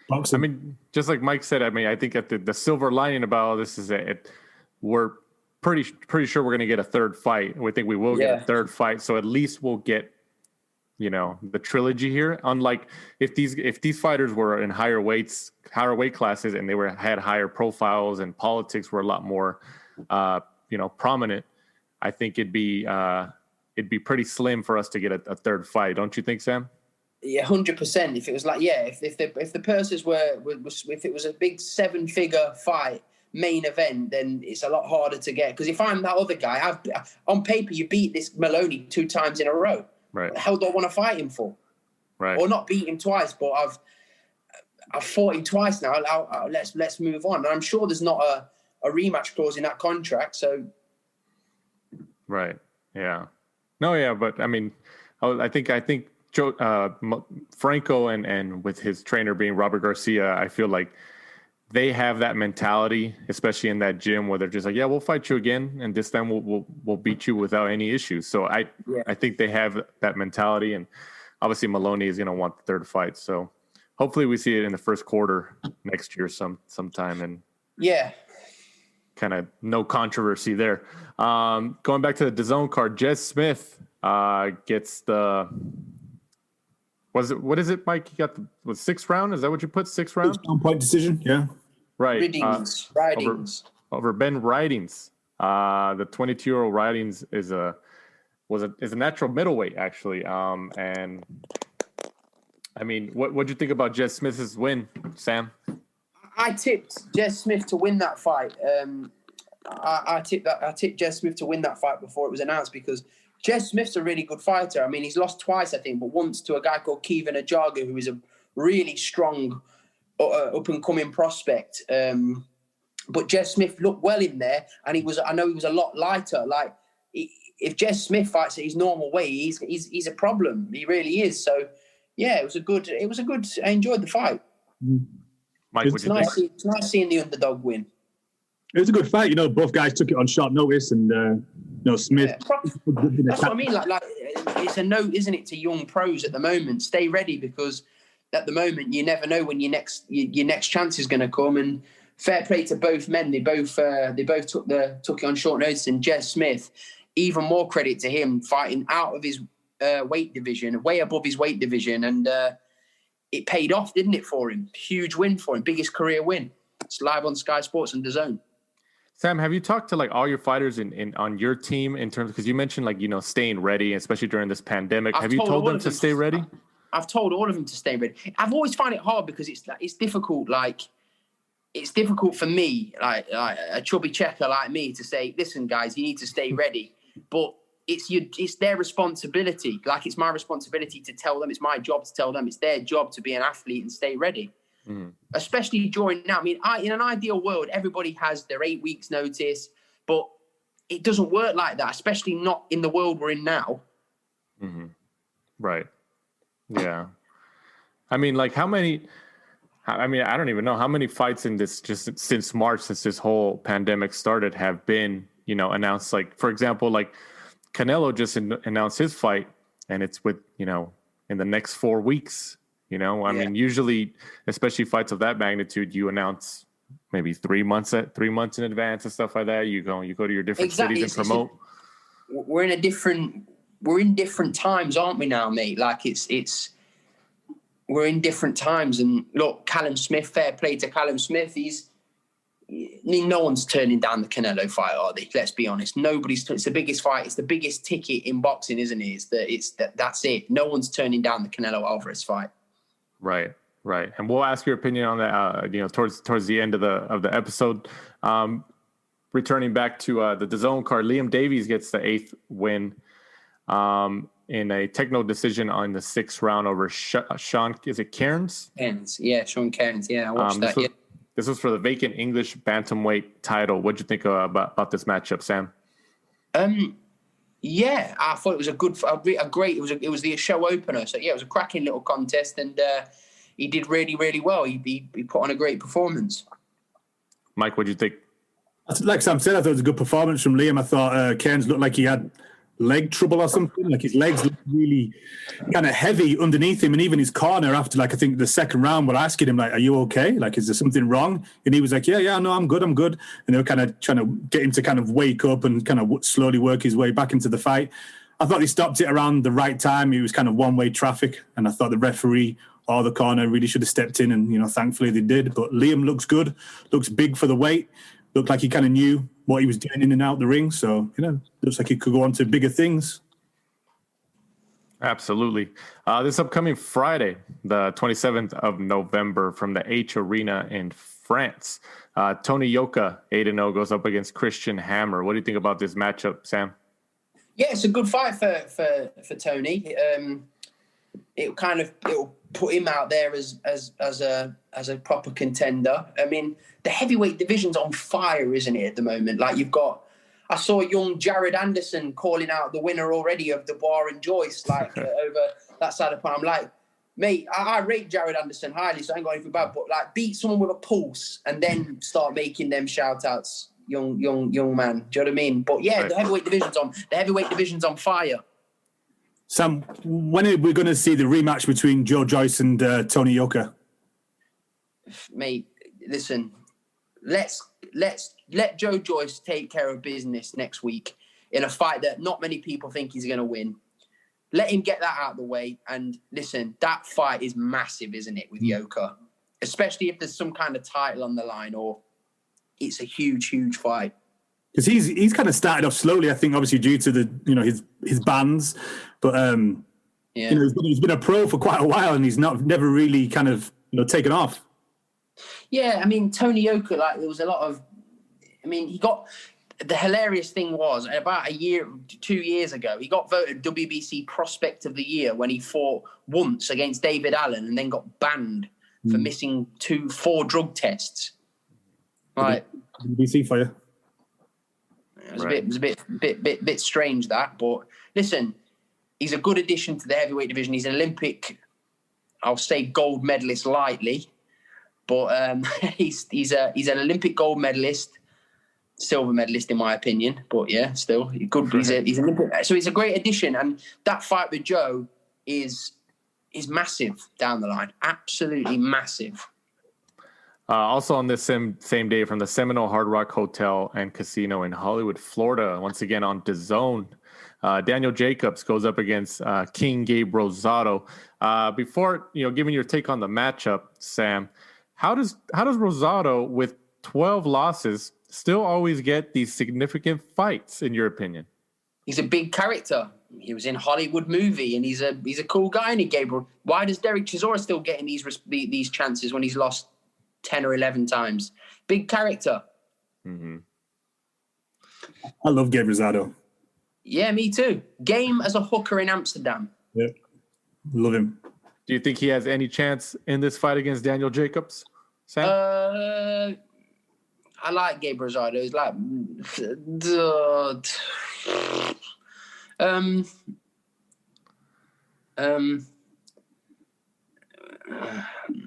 Boxing. I mean, just like Mike said, I mean, I think that the silver lining about all this is that we're pretty sure we're going to get a third fight. We think we will get a third fight. So at least we'll get, you know, the trilogy here. Unlike if these fighters were in higher weight classes and they had higher profiles and politics were a lot more, you know, prominent, I think it'd be pretty slim for us to get a third fight. Don't you think, Sam? Yeah, 100%. If it was like, if the purses if it was a big 7-figure fight main event, then it's a lot harder to get. Because if I'm that other guy, on paper you beat this Maloney 2 times in a row. Right. What the hell do I want to fight him for? Right. Or not beat him twice, but I've fought him twice now. Let's move on. And I'm sure there's not a rematch clause in that contract. So. Right. Yeah. No. Yeah. But I mean, I think. Franco and with his trainer being Robert Garcia, I feel like they have that mentality, especially in that gym, where they're just like, yeah, we'll fight you again, and this time we'll beat you without any issues. So I think they have that mentality, and obviously Maloney is going to want the third fight. So hopefully we see it in the first quarter next year sometime, and kind of no controversy there. Going back to the DAZN card, Jez Smith gets the. What is it, Mike? You got the 6th round? Is that what you put? 6th round? 6-point decision, yeah. Right. Ridings. Over Ben Ridings. The 22-year-old Ridings is a natural middleweight, actually. And I mean, what'd you think about Jez Smith's win, Sam? I tipped Jez Smith to win that fight. I tipped Jez Smith to win that fight before it was announced because Jez Smith's a really good fighter. I mean, he's lost twice, I think, but once to a guy called Kevin Ajaga, who is a really strong up-and-coming prospect. But Jez Smith looked well in there, and I know he was a lot lighter. Like, if Jez Smith fights at his normal weight, he's a problem. He really is. So, yeah, it was a good. I enjoyed the fight. Mike, it's nice seeing the underdog win. It was a good fight. You know, both guys took it on short notice, and Smith. Yeah. That's what I mean. Like it's a note, isn't it, to young pros at the moment? Stay ready, because at the moment you never know when your next chance is going to come. And fair play to both men. They both took it on short notice. And Jez Smith, even more credit to him, fighting out of his weight division, way above his weight division, and it paid off, didn't it, for him? Huge win for him, biggest career win. It's live on Sky Sports and DAZN. Sam, have you talked to like all your fighters on your team in terms, because you mentioned like, staying ready, especially during this pandemic. Have you told them to stay ready? I've told all of them to stay ready. I've always found it hard because it's difficult. Like, it's difficult for me, like a chubby checker like me, to say, listen, guys, you need to stay ready. But it's their responsibility. Like, it's my responsibility to tell them. It's my job to tell them. It's their job to be an athlete and stay ready. Especially during now. I mean, in an ideal world, everybody has their 8 weeks notice, but it doesn't work like that, especially not in the world we're in now. Right. Yeah. I mean, like I don't even know how many fights in this, just since March, since this whole pandemic started, have been, announced. Like, for example, like Canelo just announced his fight, and it's with, in the next 4 weeks. I mean, usually, especially fights of that magnitude, you announce maybe 3 months in advance and stuff like that. You go to your different cities and promote. We're in different times, aren't we now, mate? Like we're in different times. And look, Callum Smith, fair play to Callum Smith. No one's turning down the Canelo fight, are they? Let's be honest. It's the biggest fight. It's the biggest ticket in boxing, isn't it? That's it. No one's turning down the Canelo Alvarez fight. Right. And we'll ask your opinion on that, towards the end of the episode. Returning back to the DAZN card, Liam Davies gets the 8th win in a technical decision on the 6th round over Sean, is it Cairns? Cairns, yeah, Sean Cairns, yeah, I watched that. This was for the vacant English bantamweight title. What'd you think about this matchup, Sam? Yeah, I thought it was it was the show opener. So yeah, it was a cracking little contest, and he did really, really well. He put on a great performance. Mike, what'd you think? Like Sam said, I thought it was a good performance from Liam. I thought Cairns looked like he had leg trouble or something. Like his legs look really kind of heavy underneath him, and even his corner after, like, I think the second round were asking him, like, "Are you okay? Like, is there something wrong?" And he was like, "Yeah, no, I'm good. And they were kind of trying to get him to kind of wake up and kind of slowly work his way back into the fight. I thought they stopped it around the right time. It was kind of one-way traffic, and I thought the referee or the corner really should have stepped in, and thankfully they did. But Liam looks good, looks big for the weight. Looked like he kind of knew what he was doing in and out the ring. So, looks like he could go on to bigger things. Absolutely. This upcoming Friday, the 27th of November, from the H Arena in France, Tony Yoka, 8-0, goes up against Christian Hammer. What do you think about this matchup, Sam? Yeah, it's a good fight for Tony. It'll put him out there as a proper contender. I mean, the heavyweight division's on fire, isn't it, at the moment? Like, I saw young Jared Anderson calling out the winner already of Dubois and Joyce, like over that side of the pond. I'm like, mate, I rate Jared Anderson highly, so I ain't got anything bad. But like, beat someone with a pulse and then start making them shout outs, young man. Do you know what I mean? But yeah, right. The heavyweight division's on fire. Sam, when are we going to see the rematch between Joe Joyce and Tony Yoka? Mate, listen, let's let Joe Joyce take care of business next week in a fight that not many people think he's going to win. Let him get that out of the way. And listen, that fight is massive, isn't it, with Yoka? Especially if there's some kind of title on the line, or it's a huge, huge fight. Because he's kind of started off slowly, I think, obviously due to the his bans, but he's been a pro for quite a while, and he's never really kind of taken off. Yeah, I mean, Tony Yoka, like, there was a lot of, he got, the hilarious thing was, about 2 years ago, he got voted WBC Prospect of the Year when he fought once against David Allen and then got banned for missing 4 drug tests. Right. WBC for you. It was a bit strange, that. But listen, he's a good addition to the heavyweight division. He's an Olympic, I'll say gold medalist lightly, but he's an Olympic gold medalist, silver medalist in my opinion. But yeah, still good. He's an Olympic, so he's a great addition. And that fight with Joe is massive down the line, absolutely massive. Also on this same day, from the Seminole Hard Rock Hotel and Casino in Hollywood, Florida, once again on DAZN, Daniel Jacobs goes up against King Gabe Rosado. Before giving your take on the matchup, Sam, how does Rosado, with 12 losses, still always get these significant fights, in your opinion? He's a big character. He was in Hollywood movie, and he's a cool guy. And Gabriel, why does Derek Chisora still getting these chances when he's lost 10 or 11 times? Big character. Mm-hmm. I love Gabe Rosado. Yeah, me too. Game as a hooker in Amsterdam. Yep. Love him. Do you think he has any chance in this fight against Daniel Jacobs, Sam? I like Gabe Rosado. He's like...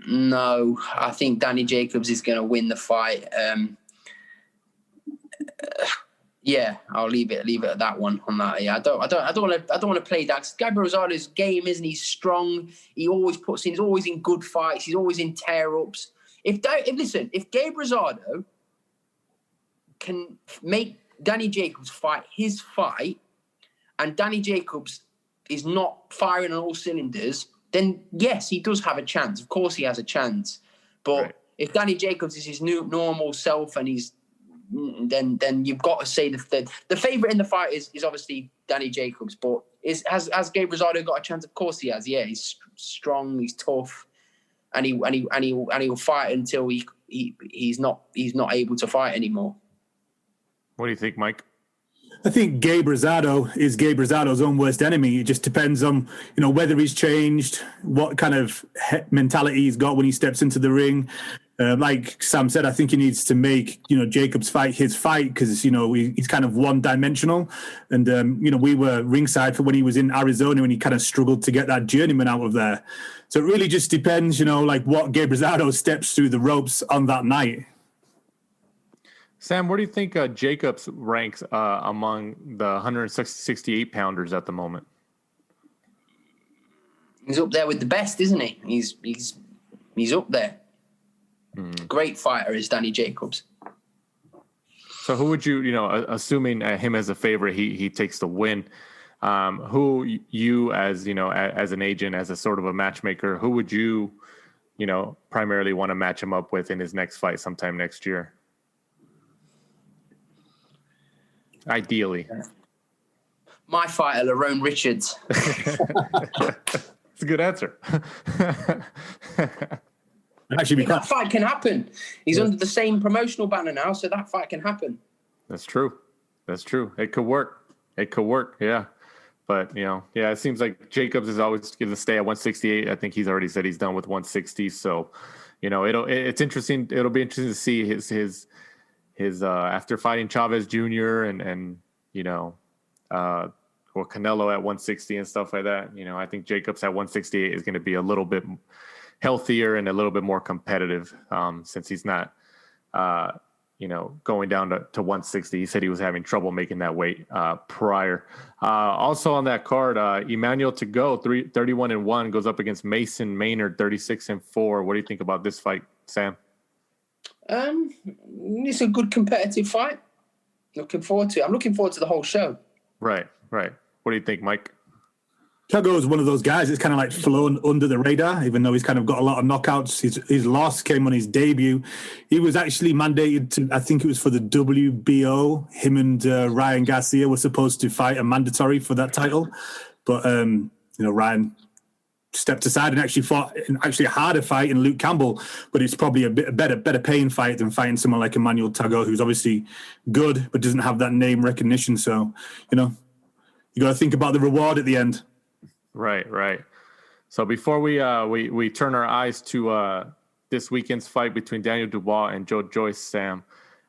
No, I think Danny Jacobs is going to win the fight. Yeah, I'll leave it at that one. On that, yeah, I don't want to play that. Gabriel Rosado's game, isn't he? Strong. He always puts in. He's always in good fights. He's always in tear-ups. If Gabe Rosado can make Danny Jacobs fight his fight, and Danny Jacobs is not firing on all cylinders, then yes, he does have a chance. Of course he has a chance. But right. If Danny Jacobs is his new normal self, and then you've got to say the favourite in the fight is obviously Danny Jacobs. But has Gabe Rosado got a chance? Of course he has. Yeah, he's strong, he's tough, and he'll fight until he's not able to fight anymore. What do you think, Mike? I think Gabe Rosado is Gabe Rosado's own worst enemy. It just depends on, whether he's changed, what kind of mentality he's got when he steps into the ring. Like Sam said, I think he needs to make, Jacobs fight his fight, because, he's kind of one-dimensional. And, we were ringside for when he was in Arizona, when he kind of struggled to get that journeyman out of there. So it really just depends, what Gabe Rosado steps through the ropes on that night. Sam, where do you think Jacobs ranks among the 168 pounders at the moment? He's up there with the best, isn't he? He's up there. Great fighter is Danny Jacobs. So who would you assuming him as a favorite, he takes the win. Who you as an agent, as a sort of a matchmaker, who would you primarily want to match him up with in his next fight sometime next year? Ideally. My fighter, Lerone Richards. It's a good answer. Actually, that fight can happen. He's under the same promotional banner now, so that fight can happen. That's true. It could work. Yeah. But, it seems like Jacobs is always going to stay at 168. I think he's already said he's done with 160. So, it's interesting. It'll be interesting to see his after fighting Chavez Jr. and or Canelo at 160 and stuff like that. I think Jacobs at 168 is going to be a little bit healthier and a little bit more competitive since he's not, going down to 160. He said he was having trouble making that weight prior. Also on that card, Emmanuel to go 31-1 goes up against Mason Maynard 36-4. What do you think about this fight, Sam? It's a good competitive fight. Looking forward to it. I'm looking forward to the whole show. Right. What do you think, Mike? Tago is one of those guys that's kind of like flown under the radar, even though he's kind of got a lot of knockouts. His loss came on his debut. He was actually mandated to, I think it was for the WBO. Him and Ryan Garcia were supposed to fight a mandatory for that title. But, Ryan stepped aside and actually fought a harder fight in Luke Campbell. But it's probably a better paying fight than fighting someone like Emmanuel Tago, who's obviously good, but doesn't have that name recognition. So, you got to think about the reward at the end. Right. So before we turn our eyes to this weekend's fight between Daniel Dubois and Joyce, Sam,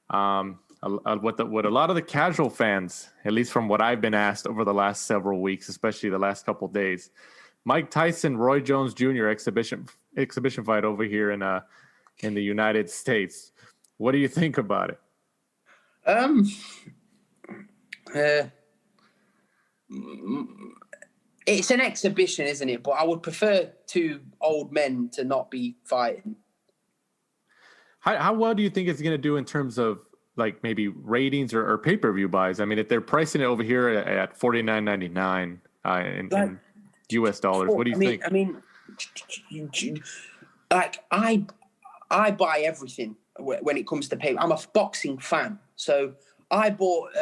what a lot of the casual fans, at least from what I've been asked over the last several weeks, especially the last couple of days, Mike Tyson, Roy Jones Jr. exhibition fight over here in the United States. What do you think about it? It's an exhibition, isn't it? But I would prefer two old men to not be fighting. How well do you think it's going to do in terms of like maybe ratings or pay-per-view buys? I mean, if they're pricing it over here at $49.99 in US dollars, what do you think? I mean, like I buy everything when it comes to pay. I'm a boxing fan, so I bought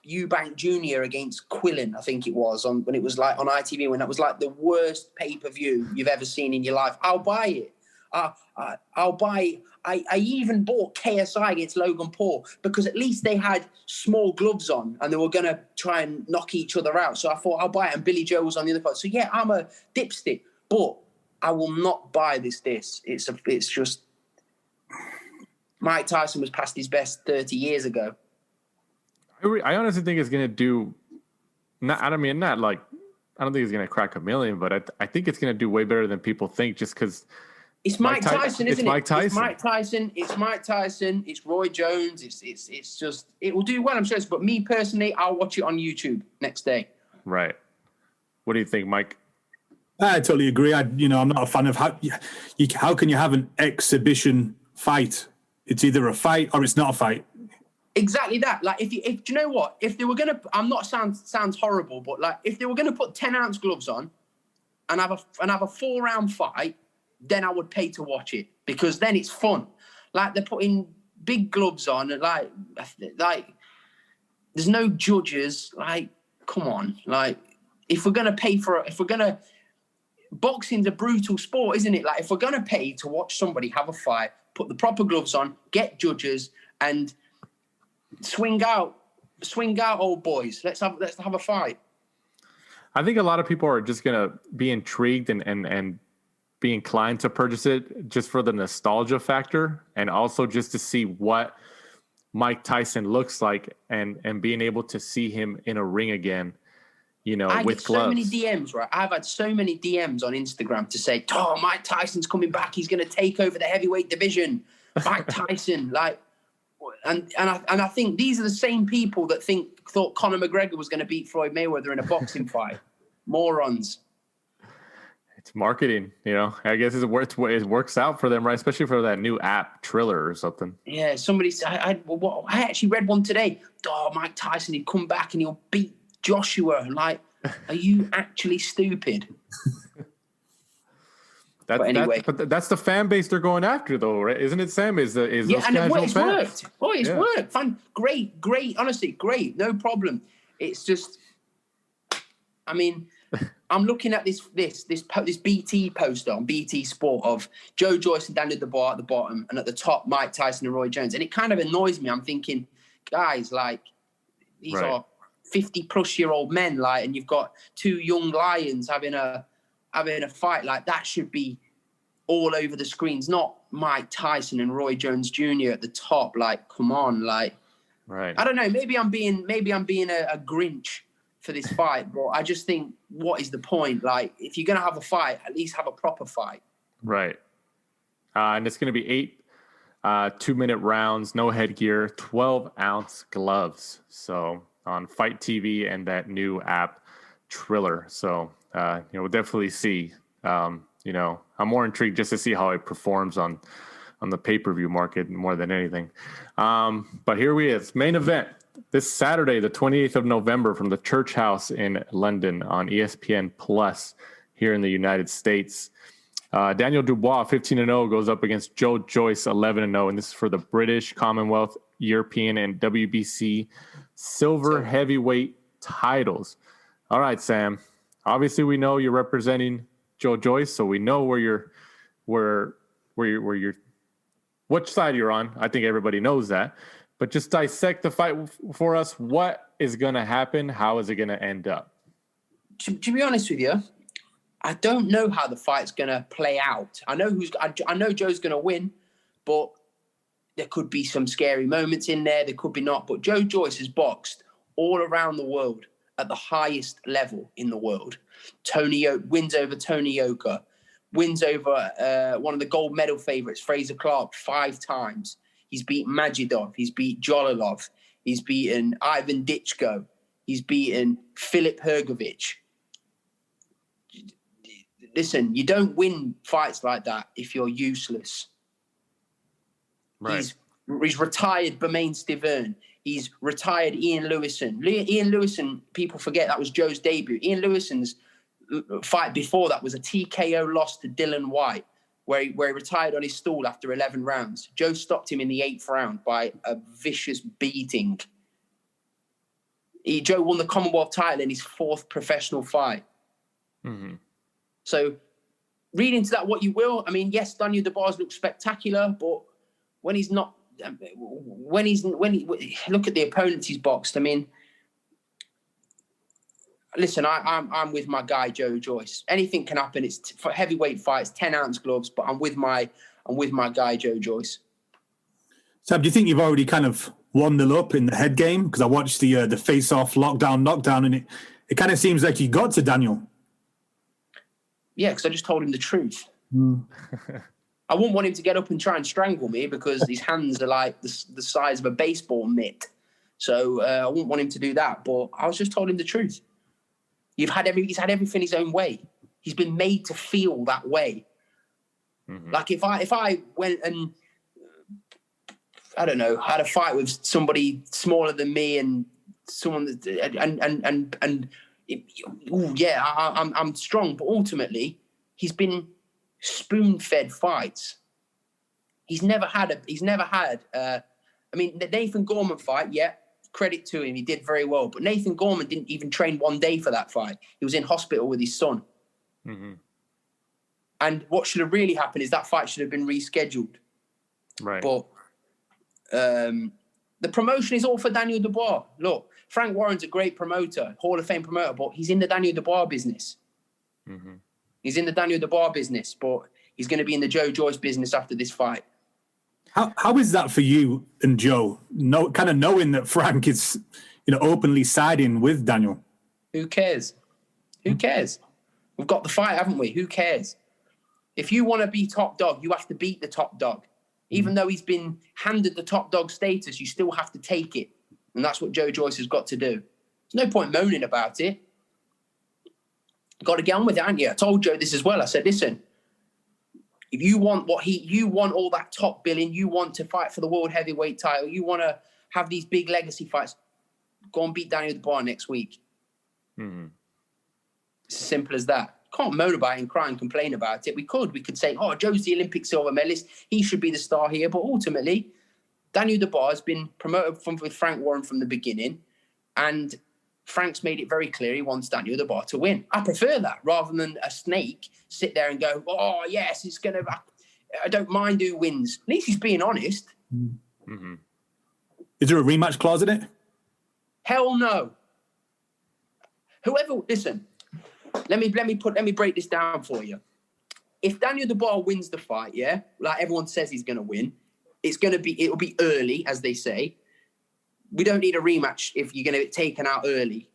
Eubank Jr. against Quillen, I think it was, when it was like on ITV, when that was like the worst pay-per-view you've ever seen in your life. I'll buy it. I'll buy. I even bought KSI against Logan Paul because at least they had small gloves on and they were going to try and knock each other out. So I thought I'll buy it, and Billy Joe was on the other side. So yeah, I'm a dipstick, but I will not buy this. It's just Mike Tyson was past his best 30 years ago. I honestly think it's going to do. I don't think it's going to crack 1 million, but I think it's going to do way better than people think. Just because it's Mike Tyson, isn't it? Mike Tyson. It's Mike Tyson. It's Roy Jones. It's just it will do well, I'm sure. But me personally, I'll watch it on YouTube next day. Right. What do you think, Mike? I totally agree. I'm not a fan of how can you have an exhibition fight? It's either a fight or it's not a fight. Exactly that. Like, if you know what? If they were gonna, sounds horrible, but like if they were gonna put 10-ounce gloves on and have a 4-round fight, then I would pay to watch it because then it's fun. Like they're putting big gloves on, and like there's no judges. Like, come on. Like, if we're gonna boxing's a brutal sport, isn't it? Like, if we're gonna pay to watch somebody have a fight, put the proper gloves on, get judges, and swing out, old boys. Let's have a fight. I think a lot of people are just gonna be intrigued and be inclined to purchase it just for the nostalgia factor, and also just to see what Mike Tyson looks like, and being able to see him in a ring again. I with get gloves. So many DMs, right? I've had so many DMs on Instagram to say, "Oh, Mike Tyson's coming back. He's going to take over the heavyweight division." Mike Tyson, like, I think these are the same people that thought Conor McGregor was going to beat Floyd Mayweather in a boxing fight. Morons. It's marketing, I guess it works out for them, right? Especially for that new app, Triller or something. Yeah, I actually read one today. Oh, Mike Tyson, he'd come back and he'll beat Joshua. Like, are you actually stupid? But anyway, that's the fan base they're going after, though, right? Isn't it, Sam? Is and it's worked. Oh, it's worked. Fun, great, honestly, great, no problem. It's just, I mean, I'm looking at this BT poster on BT Sport of Joe Joyce and Daniel Dubois at the bottom, and at the top, Mike Tyson and Roy Jones, and it kind of annoys me. I'm thinking, guys, like, these are 50-plus-year-old men, like, and you've got two young lions having a fight. Like, that should be all over the screens, not Mike Tyson and Roy Jones Jr. at the top. Like, come on, like, right? I don't know. Maybe I'm being a Grinch for this fight, but I just think, what is the point? Like, if you're gonna have a fight, at least have a proper fight. Right. And it's gonna be 8 2-minute rounds, no headgear, 12-ounce gloves. So on Fight TV and that new app, Triller. So we'll definitely see. I'm more intrigued just to see how it performs on the pay-per-view market more than anything. But here we is, main event this Saturday, the 28th of November, from the Church House in London on ESPN Plus here in the United States. Daniel Dubois, 15-0, goes up against Joe Joyce, 11-0, and this is for the British, Commonwealth, European, and WBC silver heavyweight titles. All right, Sam. Obviously, we know you're representing Joe Joyce, so we know which side you're on. I think everybody knows that. But just dissect the fight for us. What is going to happen? How is it going to end up? To be honest with you, I don't know how the fight's going to play out. I know Joe's going to win, but there could be some scary moments in there. There could be not. But Joe Joyce has boxed all around the world at the highest level in the world. Wins over Tony Yoka, wins over one of the gold medal favorites, Fraser Clark, 5 times. He's beaten Majidov. He's beat Jolalov. He's beaten Ivan Ditchko. He's beaten Filip Hrgovic. Listen, you don't win fights like that if you're useless. Right. He's retired Bermain Stiverne. He's retired Ian Lewison. Ian Lewison, people forget, that was Joe's debut. Ian Lewison's fight before that was a TKO loss to Dylan White, where he retired on his stool after 11 rounds. Joe stopped him in the 8th round by a vicious beating. Joe won the Commonwealth title in his 4th professional fight. Mm-hmm. So read into that what you will. I mean, yes, Daniel Dubois looks spectacular, but when he look at the opponents he's boxed. I mean, listen, I'm with my guy Joe Joyce. Anything can happen. It's for heavyweight fights, 10-ounce gloves, but I'm with my guy Joe Joyce. Sam, do you think you've already kind of won the up in the head game? Because I watched the face-off, lockdown, knockdown, and it kind of seems like you got to Daniel. Yeah, because I just told him the truth. I wouldn't want him to get up and try and strangle me because his hands are like the size of a baseball mitt. So I wouldn't want him to do that. But I was just told him the truth. He's had everything his own way. He's been made to feel that way. Mm-hmm. Like if I went and I don't know, had a fight with somebody smaller than me and someone that, I'm strong, but ultimately he's been spoon-fed fights. He's never had. I mean, the Nathan Gorman fight, yeah, credit to him, he did very well. But Nathan Gorman didn't even train one day for that fight. He was in hospital with his son. Mm-hmm. And what should have really happened is that fight should have been rescheduled. Right. But the promotion is all for Daniel Dubois. Look, Frank Warren's a great promoter, Hall of Fame promoter, but he's in the Daniel Dubois business. Mm-hmm. He's in the Daniel Dubois business, but he's going to be in the Joe Joyce business after this fight. How is that for you and Joe? Kind of knowing that Frank is, openly siding with Daniel. Who cares? Who cares? We've got the fight, haven't we? Who cares? If you want to be top dog, you have to beat the top dog. Even though he's been handed the top dog status, you still have to take it. And that's what Joe Joyce has got to do. There's no point moaning about it. Got to get on with it, haven't you? I told Joe this as well. I said, listen, if you want you want all that top billing, you want to fight for the world heavyweight title, you want to have these big legacy fights, go and beat Daniel Dubois next week. Mm-hmm. It's as simple as that. Can't moan about it and cry and complain about it. We could say, oh, Joe's the Olympic silver medalist, he should be the star here. But ultimately, Daniel Dubois has been promoted with Frank Warren from the beginning, and Frank's made it very clear he wants Daniel Dubois to win. I prefer that rather than a snake sit there and go, oh, yes, it's going to... I don't mind who wins. At least he's being honest. Mm-hmm. Is there a rematch clause in it? Hell no. Listen, let me break this down for you. If Daniel Dubois wins the fight, yeah, like everyone says he's going to win, it'll be early, as they say. We don't need a rematch if you're going to get taken out early.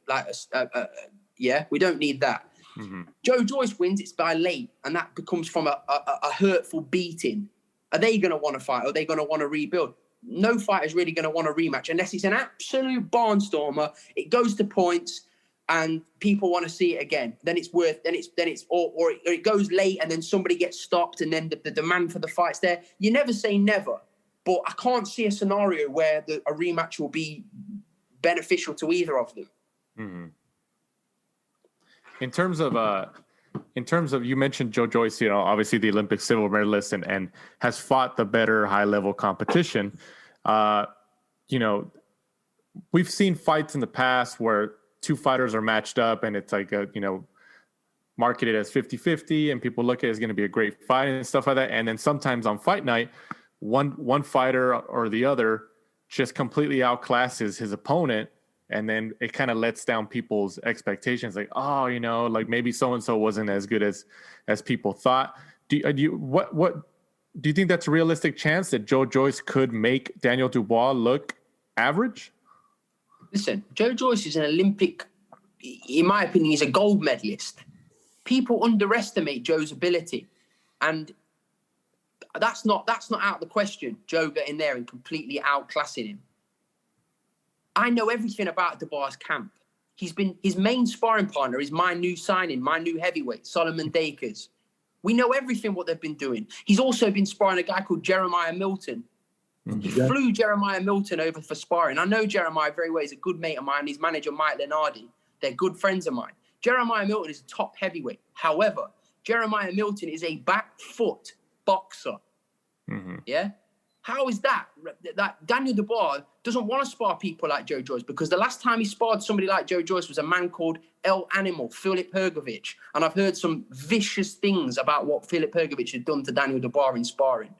We don't need that. Mm-hmm. Joe Joyce wins, it's by late, and that becomes from a hurtful beating. Are they going to want to fight? Or are they going to want to rebuild? No fighter's really going to want a rematch unless it's an absolute barnstormer. It goes to points, and people want to see it again. Then it's or it goes late, and then somebody gets stopped, and then the demand for the fight's there. You never say never. But I can't see a scenario where a rematch will be beneficial to either of them. Mm-hmm. In terms of you mentioned Joe Joyce, obviously the Olympic silver medalist and has fought the better high level competition. We've seen fights in the past where two fighters are matched up and it's like marketed as 50-50 and people look at it as going to be a great fight and stuff like that. And then sometimes on fight night, one fighter or the other just completely outclasses his opponent, and then it kind of lets down people's expectations. Like, like maybe so and so wasn't as good as people thought. Do you think that's a realistic chance that Joe Joyce could make Daniel Dubois look average? Listen, Joe Joyce is an Olympic. In my opinion, he's a gold medalist. People underestimate Joe's ability, and that's not out of the question, Joe getting there and completely outclassing him. I know everything about Dubois' camp. His main sparring partner is my new signing, my new heavyweight, Solomon Dakers. We know everything what they've been doing. He's also been sparring a guy called Jeremiah Milton. Mm-hmm. He flew Jeremiah Milton over for sparring. I know Jeremiah very well. He's a good mate of mine. His manager, Mike Lenardi. They're good friends of mine. Jeremiah Milton is a top heavyweight. However, Jeremiah Milton is a back foot boxer. Mm-hmm. Yeah? How is that? That Daniel Dubois doesn't want to spar people like Joe Joyce, because the last time he sparred somebody like Joe Joyce was a man called El Animal, Filip Hrgovic. And I've heard some vicious things about what Filip Hrgovic had done to Daniel Dubois in sparring.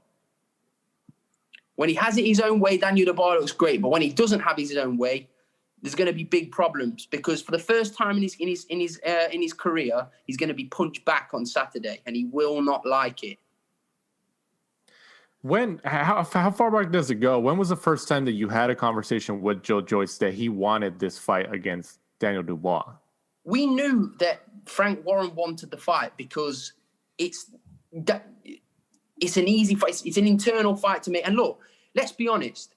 When he has it his own way, Daniel Dubois looks great. But when he doesn't have his own way, there's going to be big problems, because for the first time in his career, he's going to be punched back on Saturday, and he will not like it. How far back does it go? When was the first time that you had a conversation with Joe Joyce that he wanted this fight against Daniel Dubois? We knew that Frank Warren wanted the fight because it's an easy fight. It's an internal fight to make. And look, let's be honest.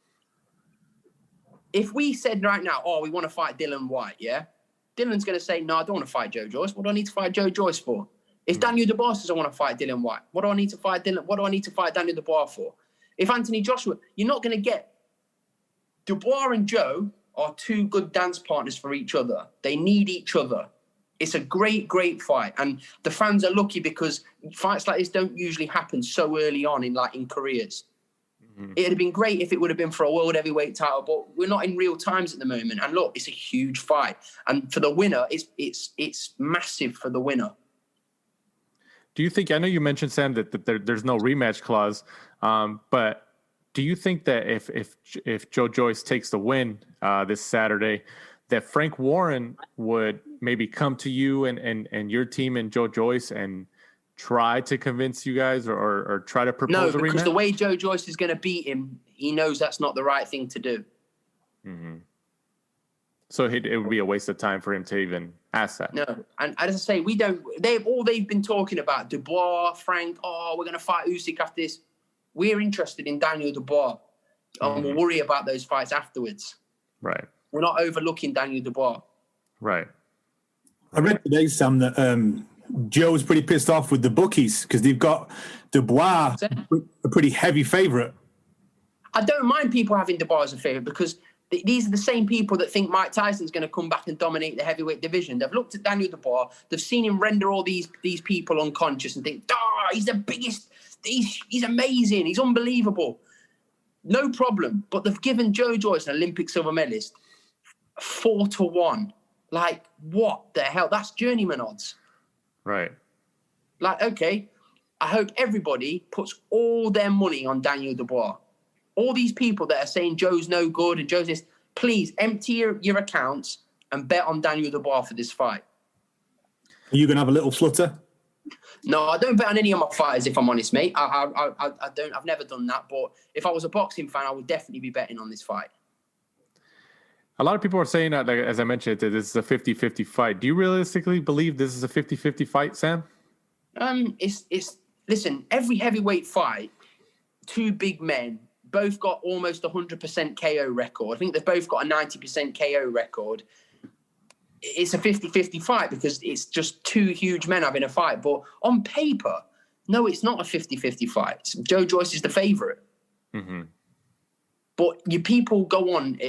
If we said right now, we want to fight Dillian Whyte, yeah? Dylan's going to say, no, I don't want to fight Joe Joyce. What do I need to fight Joe Joyce for? If Daniel Dubois doesn't want to fight Dillian Whyte, what do I need to fight Daniel Dubois for? If Anthony Joshua, you're not going to get... Dubois and Joe are two good dance partners for each other. They need each other. It's a great, great fight. And the fans are lucky because fights like this don't usually happen so early on in careers. Mm-hmm. It'd have been great if it would have been for a world heavyweight title, but we're not in real times at the moment. And look, it's a huge fight. And for the winner, it's massive for the winner. Do you think, I know you mentioned, Sam, that there's no rematch clause, but do you think that if Joe Joyce takes the win this Saturday, that Frank Warren would maybe come to you and your team and Joe Joyce and try to convince you guys or try to propose a rematch? No, because the way Joe Joyce is going to beat him, he knows that's not the right thing to do. Mm-hmm. So it would be a waste of time for him to even ask that. No, and as I say, they've been talking about Dubois, Frank. We're going to fight Usyk after this. we're interested in Daniel Dubois, and we'll worry about those fights afterwards. Right. We're not overlooking Daniel Dubois. Right. I read today, Sam, that Joe's pretty pissed off with the bookies because they've got Dubois a pretty heavy favourite. I don't mind people having Dubois as a favourite because these are the same people that think Mike Tyson's going to come back and dominate the heavyweight division. They've looked at Daniel Dubois. They've seen him render all these people unconscious and think, he's the biggest. He's amazing. He's unbelievable. No problem. But they've given Joe Joyce, an Olympic silver medalist, 4-1. Like, what the hell? That's journeyman odds. Right. Like, okay, I hope everybody puts all their money on Daniel Dubois. All these people that are saying Joe's no good and Joe's this, please empty your accounts and bet on Daniel Dubois for this fight. Are you going to have a little flutter? No, I don't bet on any of my fighters, if I'm honest, mate. I don't. I've never done that. But if I was a boxing fan, I would definitely be betting on this fight. A lot of people are saying that, like, as I mentioned, that this is a 50-50 fight. Do you realistically believe this is a 50-50 fight, Sam? Listen, every heavyweight fight, two big men, both got almost 100% KO record. I think they've both got a 90% KO record. It's a 50-50 fight because it's just two huge men having a fight. But on paper, no, it's not a 50-50 fight. Joe Joyce is the favourite. Mm-hmm. But people go on...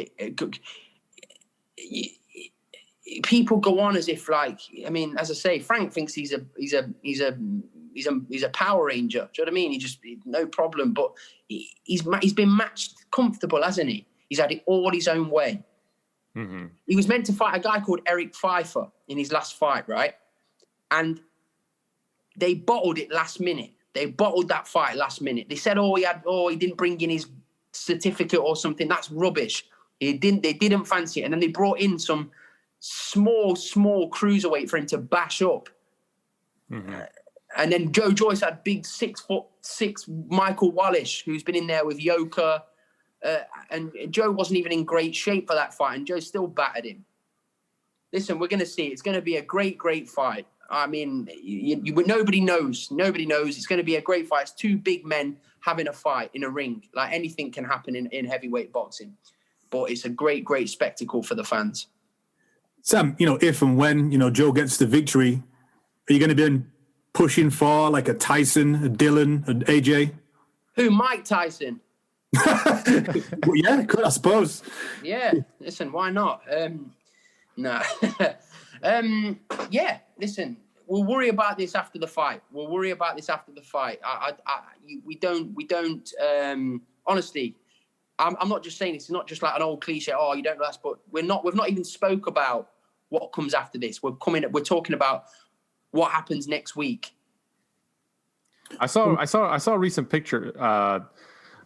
people go on as if, like, I mean, as I say, Frank thinks he's a Power Ranger. Do you know what I mean? He just no problem. But he's been matched comfortable, hasn't he? He's had it all his own way. Mm-hmm. He was meant to fight a guy called Eric Pfeiffer in his last fight, right? And they bottled it last minute. They bottled that fight last minute. They said, he didn't bring in his certificate or something. That's rubbish. They didn't fancy it. And then they brought in some small cruiserweight for him to bash up. Mm-hmm. And then Joe Joyce had big 6'6" Michael Wallish, who's been in there with Yoka. And Joe wasn't even in great shape for that fight, and Joe still battered him. Listen, we're going to see. It's going to be a great, great fight. I mean, nobody knows. Nobody knows. It's going to be a great fight. It's two big men having a fight in a ring. Like, anything can happen in heavyweight boxing. But it's a great, great spectacle for the fans. Sam, if and when, Joe gets the victory, are you going to be pushing for like a Tyson, a Dylan, an AJ? Who, Mike Tyson? Well, yeah, I suppose. Yeah, listen, why not? No. Yeah, listen, we'll worry about this after the fight. We don't. Honestly, I'm not just saying this. It's not just like an old cliche. Oh, you don't know us, but we've not even spoke about what comes after this. We're talking about what happens next week. I saw a recent picture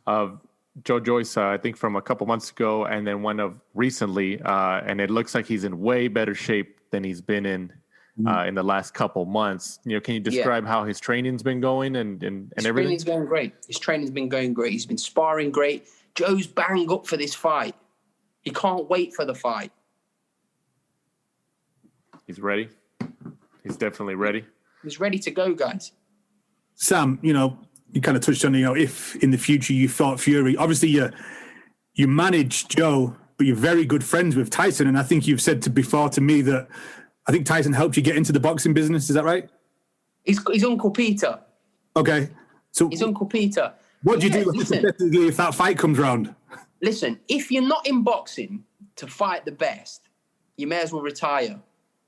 of Joe Joyce, I think from a couple months ago, and then one of recently, and it looks like he's in way better shape than he's been in the last couple months. Can you describe how his training's been going and everything? His training's going great. His training's been going great. He's been sparring great. Joe's bang up for this fight. He can't wait for the fight. He's ready. He's definitely ready. He's ready to go, guys. Sam, you kind of touched on, if in the future you fought Fury, obviously you manage Joe, but you're very good friends with Tyson. And I think you've said before to me that I think Tyson helped you get into the boxing business. Is that right? He's Uncle Peter. Okay. So he's Uncle Peter. What do you do if that fight comes round? Listen, if you're not in boxing to fight the best, you may as well retire.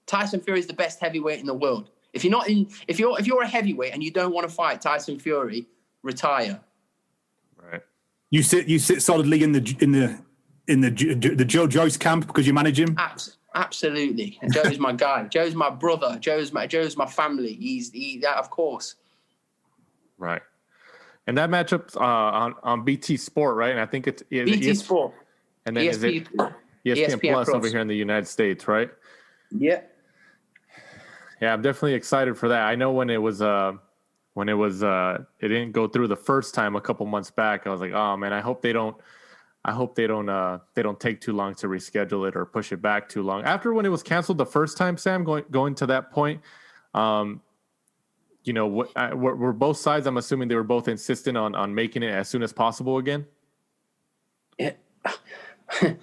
Tyson Fury is the best heavyweight in the world. If you're a heavyweight and you don't want to fight Tyson Fury, retire. Right. You sit solidly in the Joe Joyce camp because you manage him. Absolutely. And Joe's my guy. Joe's my brother. Joe's my family. He's of course. Right. And that matchup's on BT Sport, right? And I think it's BT Sport. And then ESPN Plus over here in the United States, right? Yeah. Yeah, I'm definitely excited for that. I know when it didn't go through the first time a couple months back, I was like, oh man, I hope they don't take too long to reschedule it or push it back too long. After when it was canceled the first time, Sam, going to that point, were both sides, I'm assuming they were both insistent on making it as soon as possible again? Yeah. The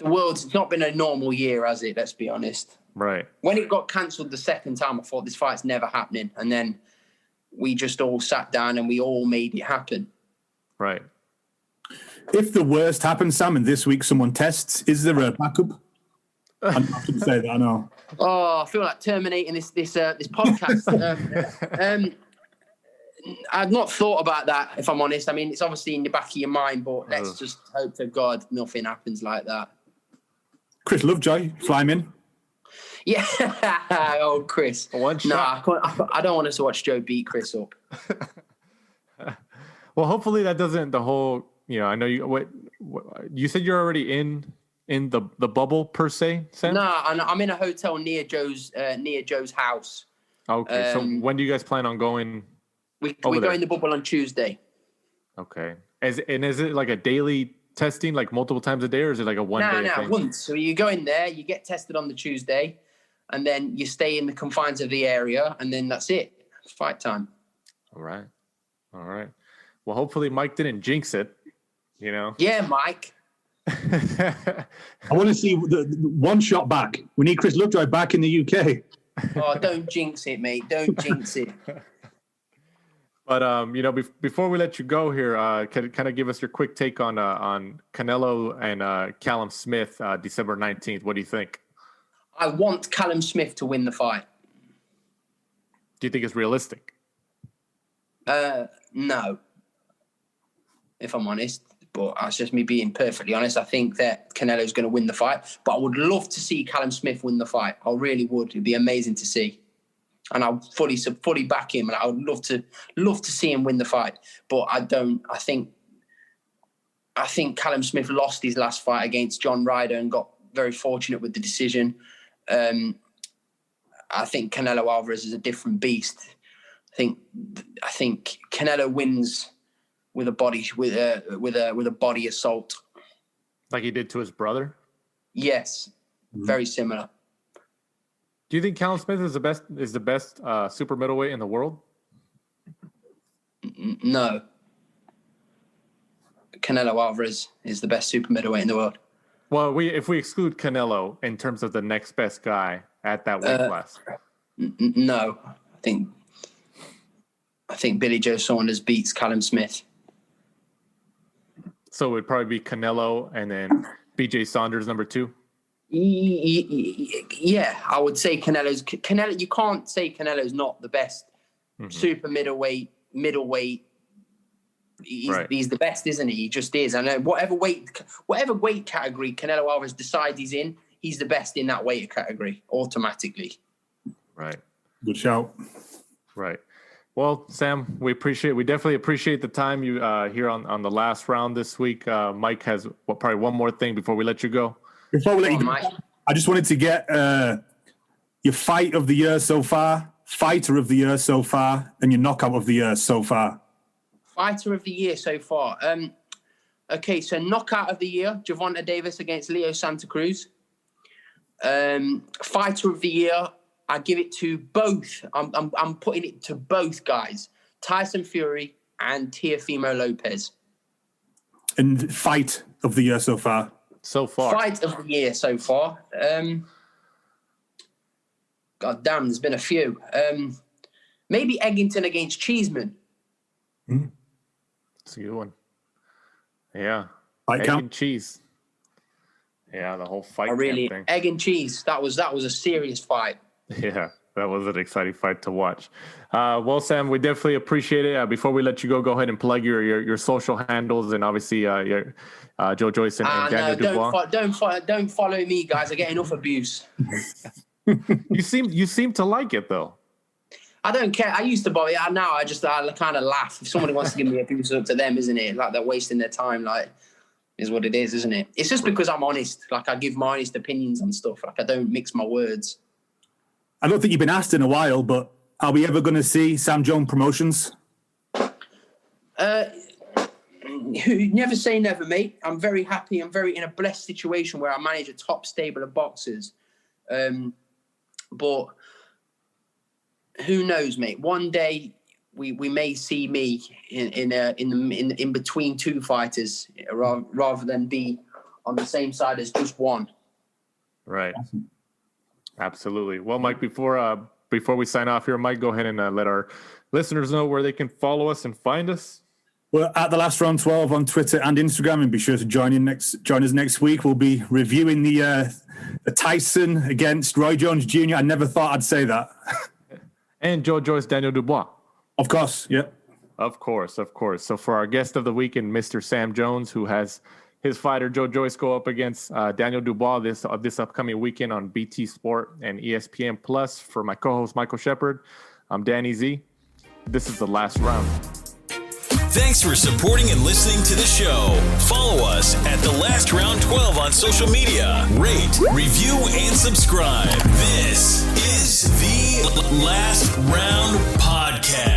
world's not been a normal year, has it? Let's be honest. Right. When it got cancelled the second time, I thought this fight's never happening. And then we just all sat down and we all made it happen. Right. If the worst happens, Sam, and this week someone tests, is there a backup? I'm not going to say that, I know. Oh, I feel like terminating this podcast. I've not thought about that, if I'm honest. I mean, it's obviously in the back of your mind, but let's just hope to God nothing happens like that. Chris Lovejoy, fly him in. Yeah. Oh, Chris. One shot. No, I don't want us to watch Joe beat Chris up. Well, hopefully that doesn't the whole, I know you said you're already in the bubble per se, Sam? No, I'm in a hotel near Joe's house. Okay. So when do you guys plan on going? We go in the bubble on Tuesday. Okay. Is it like a daily testing, like multiple times a day, or is it like a one-day thing? Once. So you go in there, you get tested on the Tuesday, and then you stay in the confines of the area, and then that's it. It's fight time. All right. Well, hopefully Mike didn't jinx it, Yeah, Mike. I want to see the one shot back. We need Chris Lovejoy back in the UK. Oh, don't jinx it, mate. Don't jinx it. But before we let you go here, can kind of give us your quick take on Canelo and Callum Smith, December 19th. What do you think? I want Callum Smith to win the fight. Do you think it's realistic? No, if I'm honest. But that's just me being perfectly honest. I think that Canelo's going to win the fight. But I would love to see Callum Smith win the fight. I really would. It'd be amazing to see. And I'll fully back him, and I would love to see him win the fight. But I don't. I think Callum Smith lost his last fight against John Ryder and got very fortunate with the decision. I think Canelo Alvarez is a different beast. I think Canelo wins with a body assault, like he did to his brother. Yes, very similar. Do you think Callum Smith is the best super middleweight in the world? No. Canelo Alvarez is the best super middleweight in the world. Well, if we exclude Canelo in terms of the next best guy at that weight class. No. I think Billy Joe Saunders beats Callum Smith. So it would probably be Canelo and then BJ Saunders number 2? Yeah, I would say Canelo. You can't say Canelo's not the best super middleweight. He's the best, isn't he? He just is. And whatever weight category Canelo Alvarez decides he's in, he's the best in that weight category automatically. Right. Good shout. Right. Well, Sam, we definitely appreciate the time you here on the last round this week. Mike has probably one more thing before we let you go. Before we let you go, I just wanted to get your fight of the year so far, fighter of the year so far, and your knockout of the year so far. Fighter of the year so far. Okay, so knockout of the year, Gervonta Davis against Leo Santa Cruz. Fighter of the year, I give it to both. I'm putting it to both guys, Tyson Fury and Teofimo Lopez. And fight of the year so far. Fight of the year so far. God damn, there's been a few. Maybe Eggington against Cheeseman. That's a good one. Yeah. Egg and cheese. Yeah, the whole fight thing. Egg and cheese. That was a serious fight. Yeah, that was an exciting fight to watch. Well, Sam, we definitely appreciate it. Before we let you go ahead and plug your social handles and obviously your Joe Joyce and Daniel Dubois. Don't follow me, guys. I get enough abuse. You seem to like it though. I don't care. I used to bother. Now I kind of laugh. If somebody wants to give me abuse, it's up to them, isn't it? Like they're wasting their time. Like is what it is, isn't it? It's just because I'm honest. Like I give my honest opinions on stuff. Like I don't mix my words. I don't think you've been asked in a while, but are we ever going to see Sam Jones Promotions? Never say never, mate. I'm very happy. I'm in a blessed situation where I manage a top stable of boxers. But who knows, mate? One day we may see me in between two fighters rather than be on the same side as just one. Right. Absolutely. Well, Mike, before we sign off here, Mike, go ahead and let our listeners know where they can follow us and find us. Well, at the Last Round 12 on Twitter and Instagram, and be sure to join us next week. We'll be reviewing the Tyson against Roy Jones Jr. I never thought I'd say that. And Joyce, Daniel Dubois. Of course, yeah. Of course. So for our guest of the week, and Mr. Sam Jones, who has his fighter Joyce go up against Daniel Dubois this upcoming weekend on BT Sport and ESPN Plus. For my co-host Michael Shepard, I'm Danny Z. This is The Last Round. Thanks for supporting and listening to the show. Follow us at The Last Round 12 on social media. Rate, review, and subscribe. This is The Last Round Podcast.